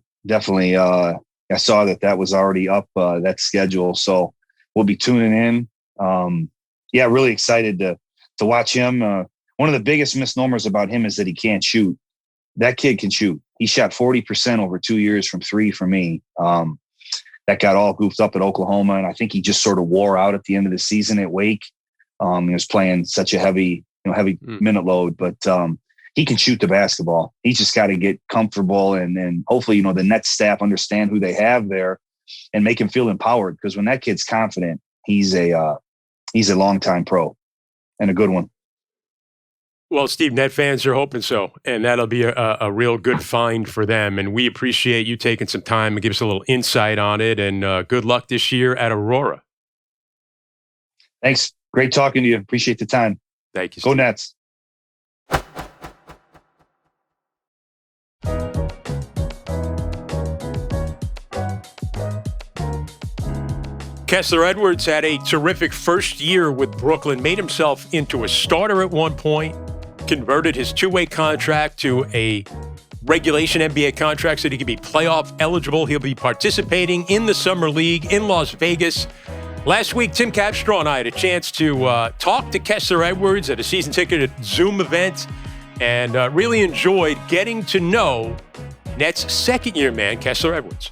I saw that was already up, that schedule. So we'll be tuning in. Really excited to watch him. One of the biggest misnomers about him is that he can't shoot. That kid can shoot. He shot 40% over 2 years from three for me. That got all goofed up at Oklahoma, and I think he just sort of wore out at the end of the season at Wake. He was playing such a heavy minute load. But he can shoot the basketball. He's just got to get comfortable, and hopefully, the Nets staff understand who they have there and make him feel empowered. Because when that kid's confident, he's a longtime pro and a good one. Well, Steve, Net fans are hoping so, and that'll be a real good find for them. And we appreciate you taking some time and give us a little insight on it. And good luck this year at Aurora. Thanks. Great talking to you. Appreciate the time. Thank you, Steve. Go Nets. Kessler Edwards had a terrific first year with Brooklyn, made himself into a starter at one point, converted his two-way contract to a regulation NBA contract so that he could be playoff eligible. He'll be participating in the Summer League in Las Vegas. Last week, Tim Capstraw and I had a chance to talk to Kessler Edwards at a season ticket Zoom event and really enjoyed getting to know Nets' second-year man, Kessler Edwards.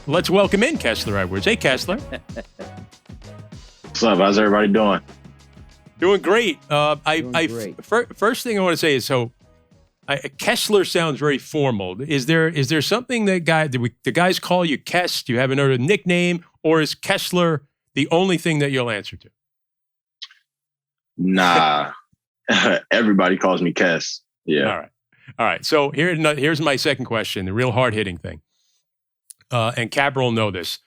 Let's welcome in Kessler Edwards. Hey, Kessler. What's up? How's everybody doing? Doing great. Great. First thing I want to say is, Kessler sounds very formal. Is there something that the guys call you Kess? Do you have another nickname, or is Kessler the only thing that you'll answer to? Nah, everybody calls me Kess. Yeah. All right. So here's my second question, the real hard-hitting thing. And Cabra will know this.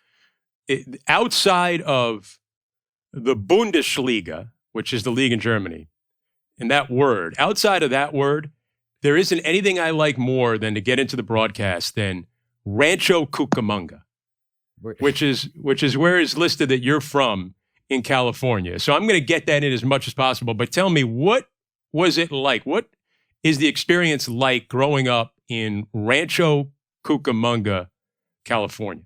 Outside of the Bundesliga, which is the league in Germany, and outside of that word, there isn't anything I like more than to get into the broadcast than Rancho Cucamonga, which is where it's listed that you're from in California. So I'm going to get that in as much as possible. But tell me, what was it like? What is the experience like growing up in Rancho Cucamonga, California?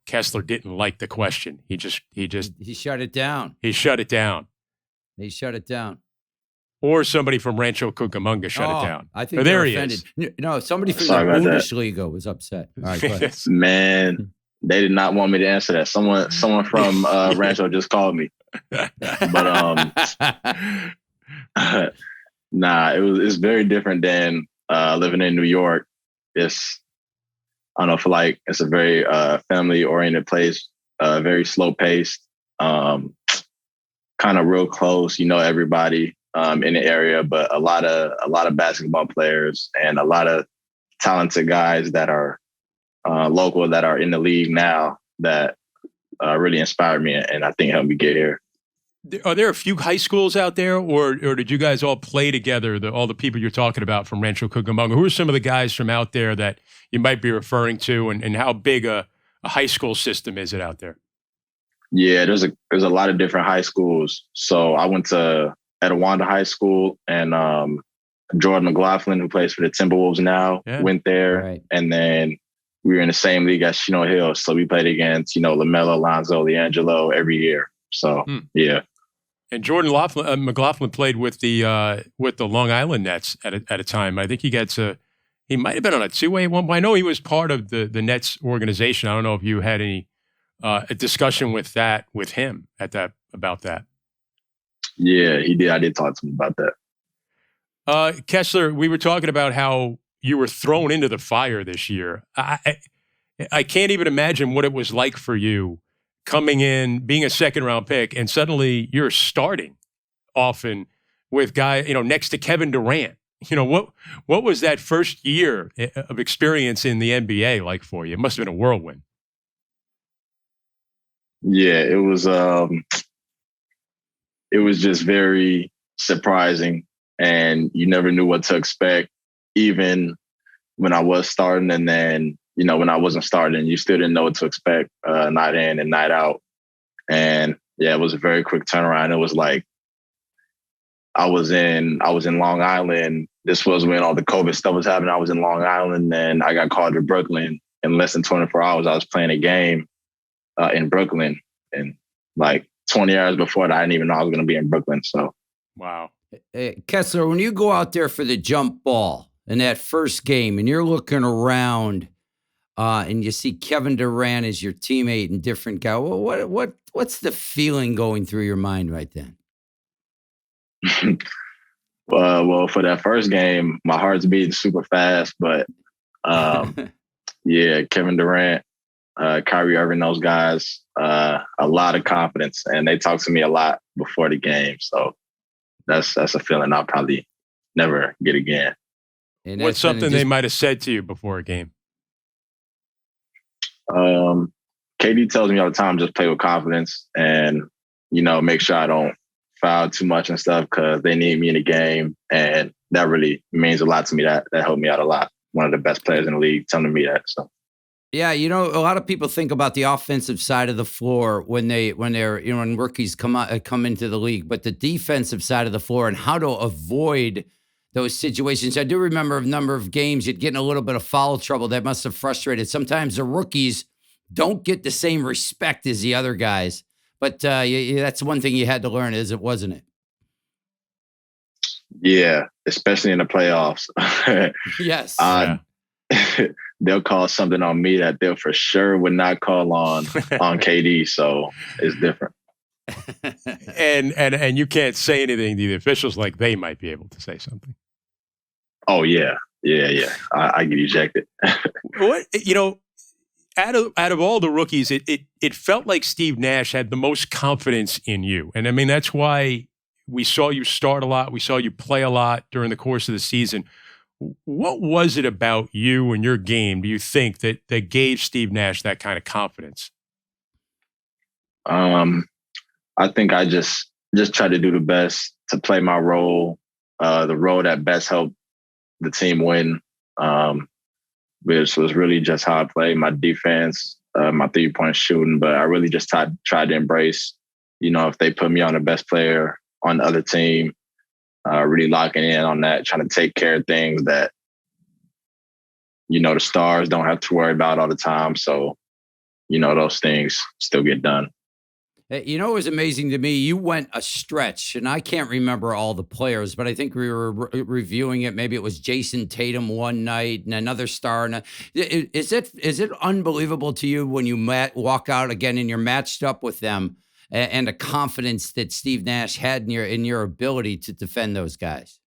Kessler didn't like the question. He shut it down. He shut it down. They shut it down. Or somebody from Rancho Cucamonga shut it down. I think there they're he offended. is. No, somebody from the Bundesliga was upset. All right, go ahead. Man, they did not want me to answer that. Someone from Rancho just called me. But nah, it's very different than living in New York. I don't know, feel like it's a very family-oriented place, very slow-paced, kind of real close. You know everybody in the area, but a lot of basketball players and a lot of talented guys that are local that are in the league now that really inspired me and I think helped me get here. Are there a few high schools out there, or did you guys all play together, all the people you're talking about from Rancho Cucamonga? Who are some of the guys from out there that you might be referring to, and how big a high school system is it out there? Yeah, there's a lot of different high schools. So I went to Etowanda High School, and Jordan McLaughlin, who plays for the Timberwolves now, went there. Right. And then we were in the same league as Chino Hill. So we played against, LaMelo, Alonzo, LiAngelo every year. So, yeah. And Jordan McLaughlin played with the Long Island Nets at a time. I think he might have been on a two-way at one point. I know he was part of the Nets organization. I don't know if you had any a discussion with him about that. Yeah, he did. I did talk to him about that. Kessler, we were talking about how you were thrown into the fire this year. I can't even imagine what it was like for you coming in, being a second-round pick, and suddenly you're starting often with next to Kevin Durant. What was that first year of experience in the NBA like for you? It must have been a whirlwind. Yeah, it was just very surprising, and you never knew what to expect, even when I was starting, and then when I wasn't starting, you still didn't know what to expect, night in and night out. And yeah, it was a very quick turnaround. It was like I was in Long Island. This was when all the COVID stuff was happening. I was in Long Island, and I got called to Brooklyn. In less than 24 hours, I was playing a game in Brooklyn. And like 20 hours before that, I didn't even know I was going to be in Brooklyn. So, wow. Kessler, when you go out there for the jump ball in that first game and you're looking around, and you see Kevin Durant as your teammate and different guy. What's the feeling going through your mind right then? Well, for that first game, my heart's beating super fast, but yeah, Kevin Durant, Kyrie Irving, those guys, a lot of confidence, and they talk to me a lot before the game. So that's a feeling I'll probably never get again. And what's something they might have said to you before a game? KD tells me all the time, just play with confidence and, make sure I don't foul too much and stuff because they need me in the game. And that really means a lot to me. That helped me out a lot. One of the best players in the league telling me that. So. Yeah, a lot of people think about the offensive side of the floor when rookies come into the league, but the defensive side of the floor and how to avoid those situations. I do remember a number of games you'd get in a little bit of foul trouble that must have frustrated. Sometimes the rookies don't get the same respect as the other guys, but that's one thing you had to learn, wasn't it? Yeah, especially in the playoffs. Yes. They'll call something on me that they'll for sure would not call on KD. So it's different. and you can't say anything to the officials like they might be able to say something. Oh yeah. I get ejected. What out of all the rookies, it felt like Steve Nash had the most confidence in you, and I mean that's why we saw you start a lot, we saw you play a lot during the course of the season. What was it about you and your game, do you think, that gave Steve Nash that kind of confidence? I think I just try to do the best to play my role, the role that best helped the team win, which was really just how I played my defense, my three-point shooting. But I really just tried to embrace, if they put me on the best player on the other team, really locking in on that, trying to take care of things that, the stars don't have to worry about all the time. So, those things still get done. It was amazing to me. You went a stretch, and I can't remember all the players, but I think we were reviewing it. Maybe it was Jason Tatum one night and another star. Is it unbelievable to you when you walk out again and you're matched up with them, and the confidence that Steve Nash had in your ability to defend those guys?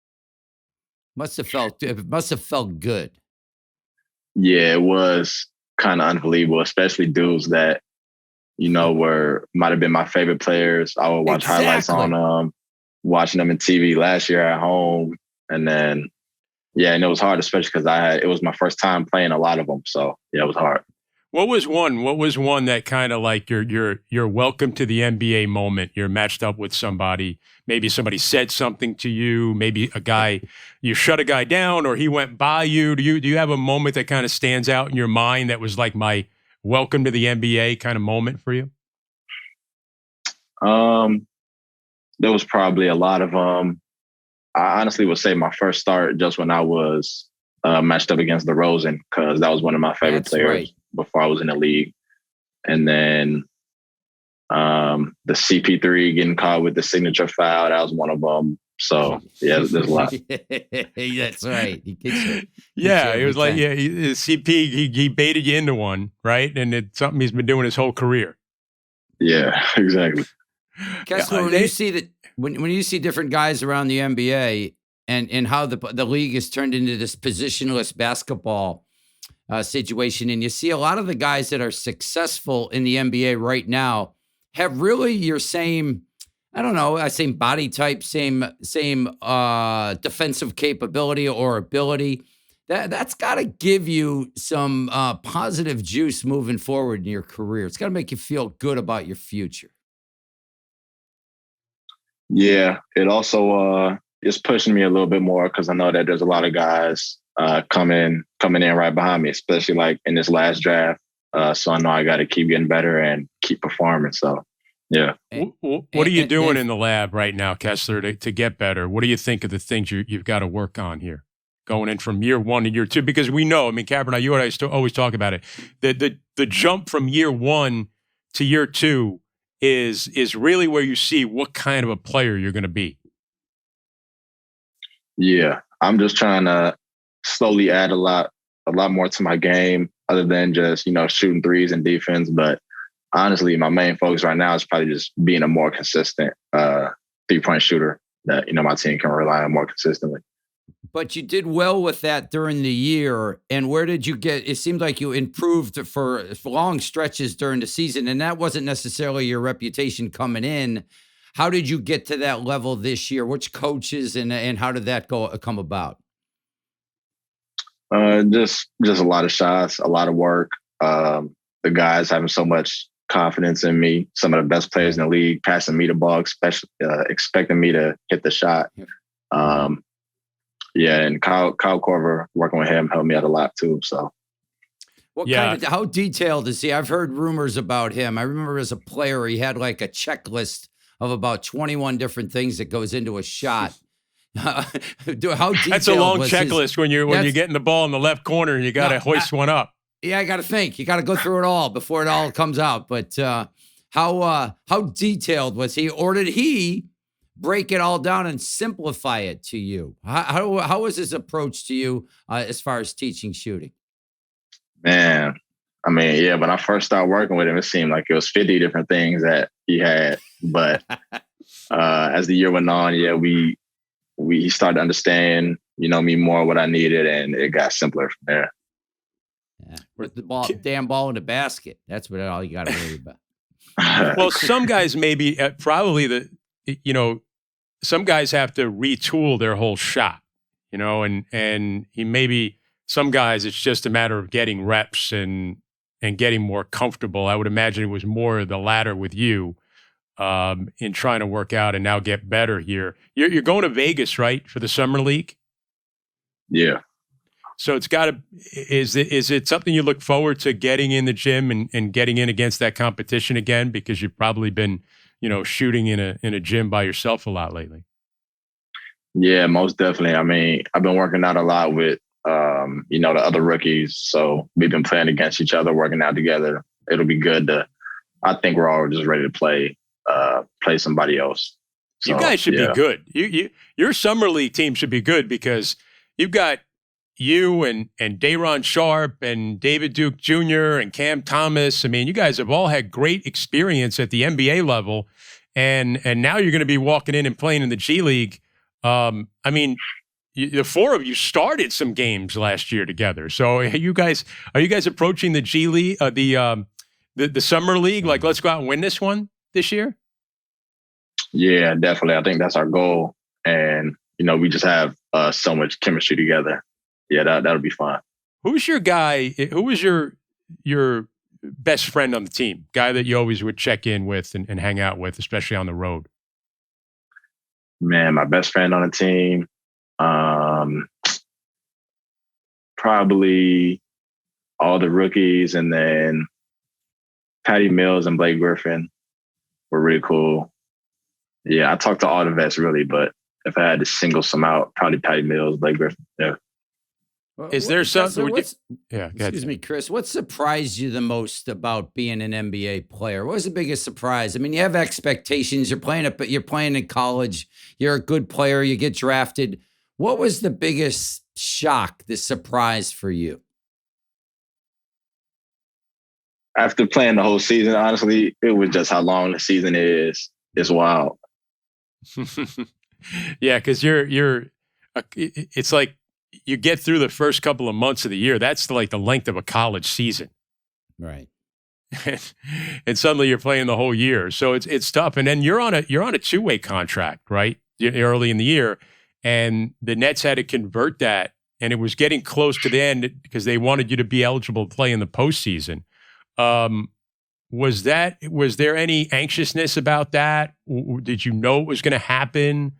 It must have felt good. Yeah, it was kind of unbelievable, especially dudes that, might have been my favorite players. I would watch highlights on them, watching them in TV last year at home. And then, and it was hard, especially because it was my first time playing a lot of them. So, it was hard. What was one that kind of like your welcome to the NBA moment? You're matched up with somebody. Maybe somebody said something to you. Maybe you shut a guy down, or he went by you. Do you have a moment that kind of stands out in your mind that was like my welcome to the NBA kind of moment for you? There was probably a lot of them. I honestly would say my first start just when I was matched up against DeRozan, because that was one of my favorite players before I was in the league. And then the CP3 getting caught with the signature foul, that was one of them. So, there's a lot. That's right. It was like, CP, he baited you into one, right? And it's something he's been doing his whole career. Yeah, exactly. Kessler, when you see that, when you see different guys around the NBA and how the league has turned into this positionless basketball situation, and you see a lot of the guys that are successful in the NBA right now have really your same, same body type, same defensive capability or ability. That's got to give you some positive juice moving forward in your career. It's got to make you feel good about your future. Yeah, it also is pushing me a little bit more because I know that there's a lot of guys coming in right behind me, especially like in this last draft. So I know I got to keep getting better and keep performing. So, yeah. What are you doing in the lab right now, Kessler, to get better? What do you think of the things you've got to work on here, going in from year one to year two? Because we know, Capstraw, you and I always talk about it. The jump from year one to year two is really where you see what kind of a player you're going to be. Yeah, I'm just trying to slowly add a lot more to my game. other than just, shooting threes and defense. But honestly, my main focus right now is probably just being a more consistent 3-point shooter that, my team can rely on more consistently. But you did well with that during the year. And where did you get? It seemed like you improved for long stretches during the season, and that wasn't necessarily your reputation coming in. How did you get to that level this year? Which coaches and how did that come about? Just a lot of shots, a lot of work. The guys having so much confidence in me. Some of the best players in the league passing me the ball, especially expecting me to hit the shot. And Kyle Korver, working with him, helped me out a lot too. So, how detailed is he? I've heard rumors about him. I remember as a player, he had like a checklist of about 21 different things that goes into a shot. How detailed? That's a long checklist when you're getting the ball in the left corner and you got to hoist one up. Yeah, I got to think. You got to go through it all before it all comes out. But how detailed was he, or did he break it all down and simplify it to you? How was his approach to you as far as teaching shooting? Man, I mean, yeah, when I first started working with him, it seemed like it was 50 different things that he had. But as the year went on, we started to understand, me more what I needed, and it got simpler from there. Yeah, put the damn ball in the basket. That's what all you got to worry about. Well, some guys maybe probably some guys have to retool their whole shot, and he maybe some guys it's just a matter of getting reps and getting more comfortable. I would imagine it was more the latter with you in trying to work out and now get better here. You're going to Vegas, right, for the summer league? Yeah. So it's got to. Is it something you look forward to getting in the gym and getting in against that competition again? Because you've probably been, shooting in a gym by yourself a lot lately. Yeah, most definitely. I mean, I've been working out a lot with, the other rookies. So we've been playing against each other, working out together. It'll be good I think we're all just ready to play somebody else. So, you guys should be good. Your summer league team should be good because you've got you and Day'Ron Sharp and David Duke Jr. and Cam Thomas. I mean, you guys have all had great experience at the NBA level, and now you're going to be walking in and playing in the G League. I mean, the four of you started some games last year together. So are you guys approaching the G League, the summer league? Like, let's go out and win this one this year? Yeah, definitely. I think that's our goal. And, we just have so much chemistry together. Yeah, that'll be fun. Who's your guy? Who was your best friend on the team? Guy that you always would check in with and hang out with, especially on the road? Man, my best friend on the team, probably all the rookies, and then Patty Mills and Blake Griffin were really cool. Yeah, I talked to all the vets really, but if I had to single some out, probably Patty Mills, Blake Griffin. Yeah. Is there something? Excuse me, Chris. What surprised you the most about being an NBA player? What was the biggest surprise? I mean, you have expectations. You're playing in college. You're a good player. You get drafted. What was the biggest shock, the surprise for you? After playing the whole season, honestly, it was just how long the season is. It's wild. Yeah, because it's like you get through the first couple of months of the year. That's like the length of a college season, right? And suddenly you're playing the whole year, so it's tough. And then you're on a 2-way contract, right? Early in the year, and the Nets had to convert that, and it was getting close to the end because they wanted you to be eligible to play in the postseason. Was there any anxiousness about that? Did you know it was going to happen?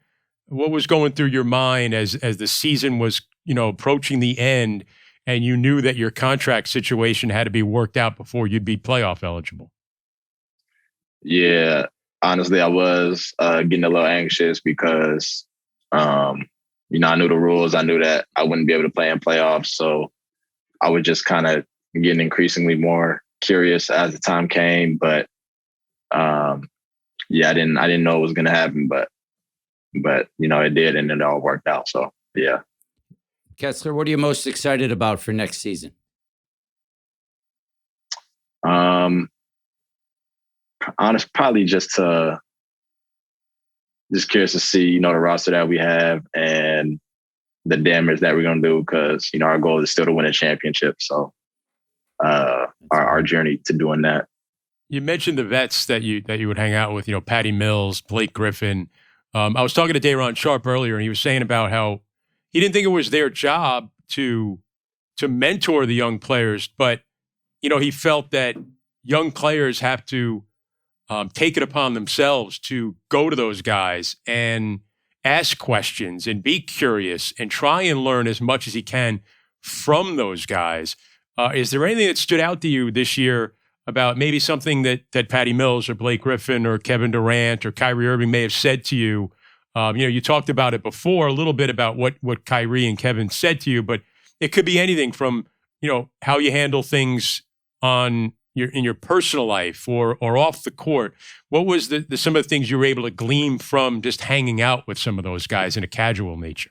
What was going through your mind as the season was, approaching the end, and you knew that your contract situation had to be worked out before you'd be playoff eligible? Yeah, honestly, I was getting a little anxious because, I knew the rules. I knew that I wouldn't be able to play in playoffs, so I was just kind of getting increasingly more curious as the time came. But I didn't know it was going to happen, but it did, and it all worked out. So yeah. Kessler, what are you most excited about for next season? Probably just curious to see, the roster that we have and the damage that we're going to do, because, our goal is still to win a championship. So our journey to doing that. You mentioned the vets that you would hang out with, Patty Mills, Blake Griffin. I was talking to Dayron Sharp earlier, and he was saying about how he didn't think it was their job to mentor the young players, but, he felt that young players have to take it upon themselves to go to those guys and ask questions and be curious and try and learn as much as he can from those guys. Is there anything that stood out to you this year about maybe something that Patty Mills or Blake Griffin or Kevin Durant or Kyrie Irving may have said to you? You talked about it before a little bit about what Kyrie and Kevin said to you, but it could be anything from, how you handle things in your personal life or off the court. What was some of the things you were able to glean from just hanging out with some of those guys in a casual nature?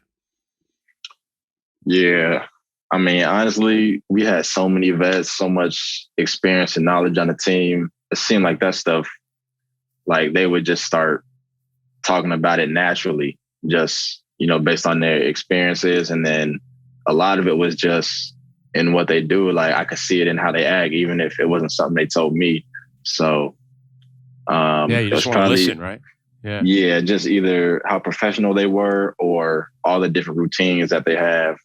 Yeah. I mean, honestly, we had so many vets, so much experience and knowledge on the team. It seemed like that stuff, like they would just start talking about it naturally, just, based on their experiences. And then a lot of it was just in what they do. Like I could see it in how they act, even if it wasn't something they told me. So, you just want to listen, right? Yeah, just either how professional they were or all the different routines that they have.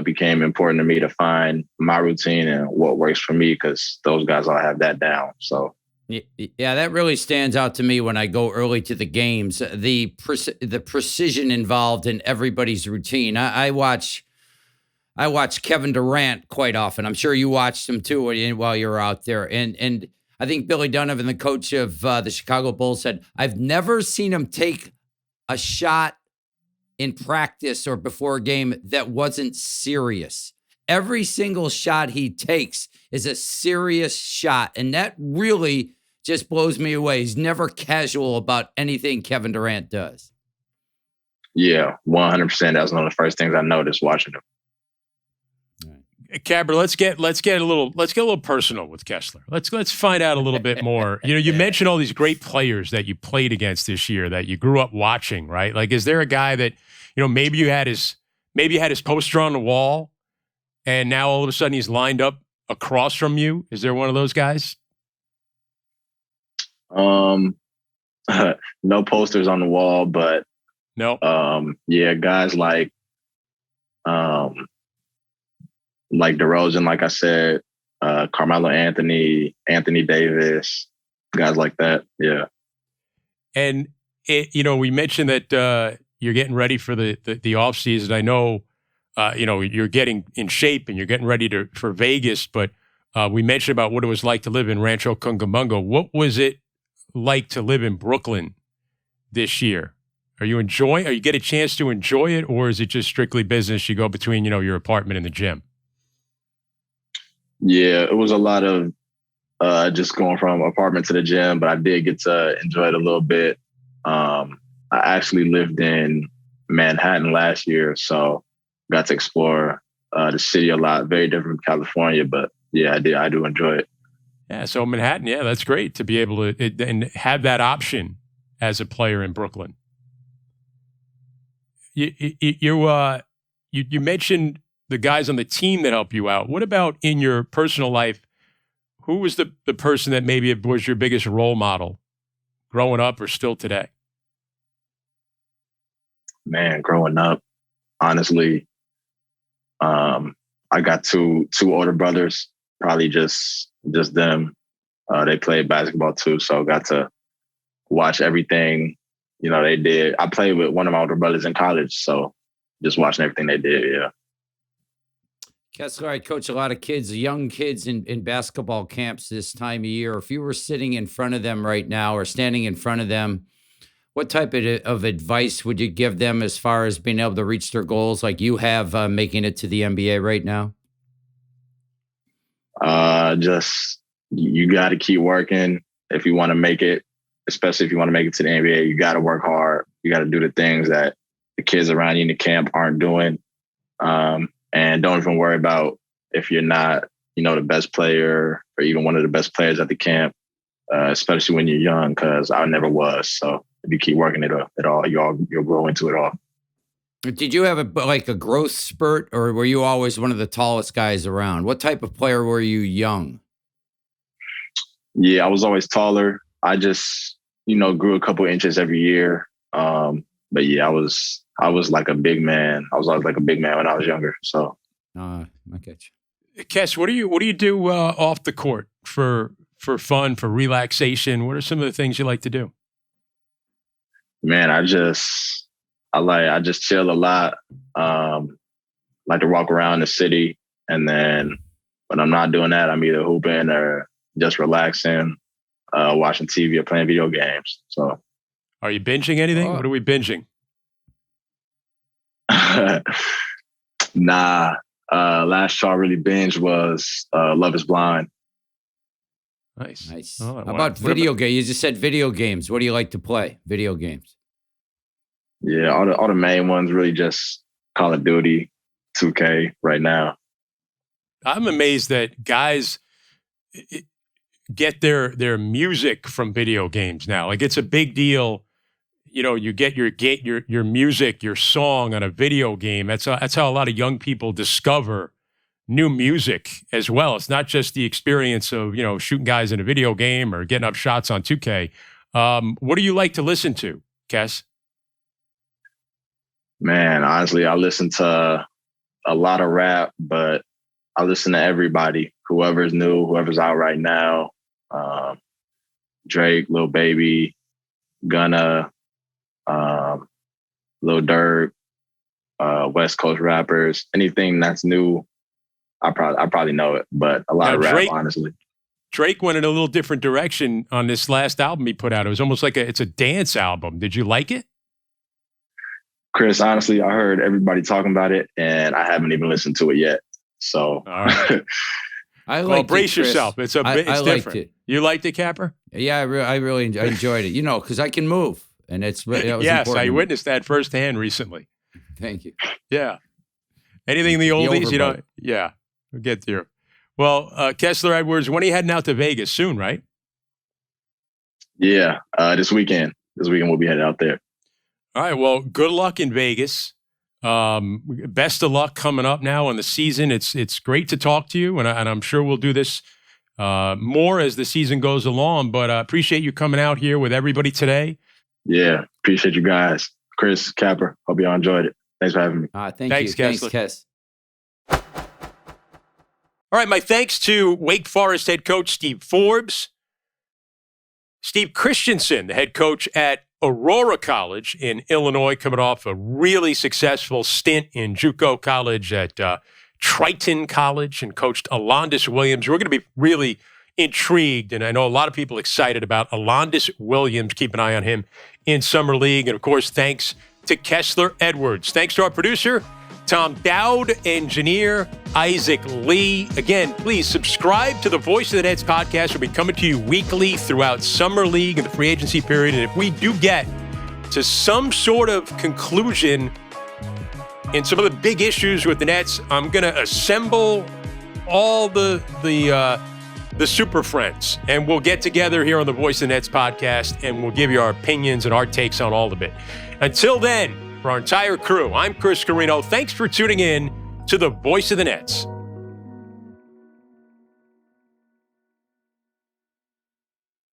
Became important to me to find my routine and what works for me, because those guys all have that down. So, yeah, that really stands out to me when I go early to the games. The precision involved in everybody's routine. I watch Kevin Durant quite often. I'm sure you watched him too while you were out there. And I think Billy Donovan, the coach of the Chicago Bulls, said, "I've never seen him take a shot in practice or before a game that wasn't serious. Every single shot he takes is a serious shot." And that really just blows me away. He's never casual about anything Kevin Durant does. Yeah, 100%. That was one of the first things I noticed watching him. Cabra, let's get a little personal with Kessler. Let's find out a little bit more. You mentioned all these great players that you played against this year that you grew up watching, right? Like, is there a guy that, maybe you had his poster on the wall and now all of a sudden he's lined up across from you? Is there one of those guys? No posters on the wall, but no. Guys like DeRozan, like I said, Carmelo Anthony Davis, guys like that. Yeah. And we mentioned that you're getting ready for the off season. I know, you're getting in shape and you're getting ready for Vegas, but we mentioned about what it was like to live in Rancho Cucamonga. What was it like to live in Brooklyn this year? Are you get a chance to enjoy it, or is it just strictly business? You go between, your apartment and the gym? Yeah, it was a lot of just going from apartment to the gym, but I did get to enjoy it a little bit. I actually lived in Manhattan last year, so got to explore the city a lot. Very different from California, but yeah, I do enjoy it. Yeah, so Manhattan, yeah, that's great to be able to and have that option as a player in Brooklyn. You mentioned the guys on the team that help you out. What about in your personal life? Who was the person that maybe was your biggest role model growing up or still today? Man, growing up, honestly, I got two older brothers, probably just them. They played basketball too, so got to watch everything, they did. I played with one of my older brothers in college, so just watching everything they did, yeah. Kessler, I coach a lot of kids, young kids in basketball camps this time of year. If you were sitting in front of them right now or standing in front of them, what type of advice would you give them as far as being able to reach their goals like you have making it to the NBA right now? Just you got to keep working if you want to make it, especially if you want to make it to the NBA. You got to work hard. You got to do the things that the kids around you in the camp aren't doing. And don't even worry about if you're not, the best player or even one of the best players at the camp, especially when you're young, because I never was. So if you keep working it all, you'll grow into it all. Did you have a growth spurt, or were you always one of the tallest guys around? What type of player were you young? Yeah, I was always taller. I just, grew a couple inches every year. But yeah, I was like a big man. I was always like a big man when I was younger. So I get you. Kess, what do you do off the court for fun, for relaxation? What are some of the things you like to do? Man, I just chill a lot. Like to walk around the city, and then when I'm not doing that, I'm either hooping or just relaxing, watching TV or playing video games. So, are you binging anything? What are we binging? Nah. Last show I really binged was Love Is Blind. Nice. Oh, how about video games? You just said video games. What do you like to play? Video games. Yeah, all the main ones really just Call of Duty, 2K right now. I'm amazed that guys get their music from video games now. Like, it's a big deal. You get your music, your song on a video game. That's how a lot of young people discover new music as well. It's not just the experience of, shooting guys in a video game or getting up shots on 2K. What do you like to listen to, Kess? Man, honestly, I listen to a lot of rap, but I listen to everybody, whoever's new, whoever's out right now. Drake, Lil Baby, Gunna, Lil Durk, West Coast rappers, anything that's new, I probably know it, but a lot of rap, honestly. Drake went in a little different direction on this last album he put out. It was almost like it's a dance album. Did you like it? Chris, honestly, I heard everybody talking about it, and I haven't even listened to it yet. So, all right. Brace yourself. It's different. It. You liked it, Capper? Yeah, I really enjoyed it. Because I can move, and that was yes, important. I witnessed that firsthand recently. Thank you. Yeah. Anything in the oldies, yeah, we'll get through. Well, Kessler Edwards, when are you heading out to Vegas? Soon, right? Yeah, this weekend. This weekend we'll be heading out there. All right. Well, good luck in Vegas. Best of luck coming up now in the season. It's great to talk to you, and I'm sure we'll do this more as the season goes along. But I appreciate you coming out here with everybody today. Yeah, appreciate you guys. Chris, Capper, hope y'all enjoyed it. Thanks for having me. Thanks, Kessler. Thanks, Kess. All right, my thanks to Wake Forest head coach Steve Forbes, Steve Christiansen, the head coach at Aurora College in Illinois, coming off a really successful stint in JUCO college at Triton College, and coached Alondes Williams. We're going to be really intrigued, and I know a lot of people excited about Alondes Williams. Keep an eye on him in Summer League. And, of course, thanks to Kessler Edwards. Thanks to our producer, Tom Dowd, engineer Isaac Lee. Again, please subscribe to the Voice of the Nets podcast. We'll be coming to you weekly throughout Summer League and the free agency period. And if we do get to some sort of conclusion in some of the big issues with the Nets, I'm going to assemble all the Super Friends, and we'll get together here on the Voice of the Nets podcast, and we'll give you our opinions and our takes on all of it. Until then, for our entire crew, I'm Chris Carino. Thanks for tuning in to the Voice of the Nets.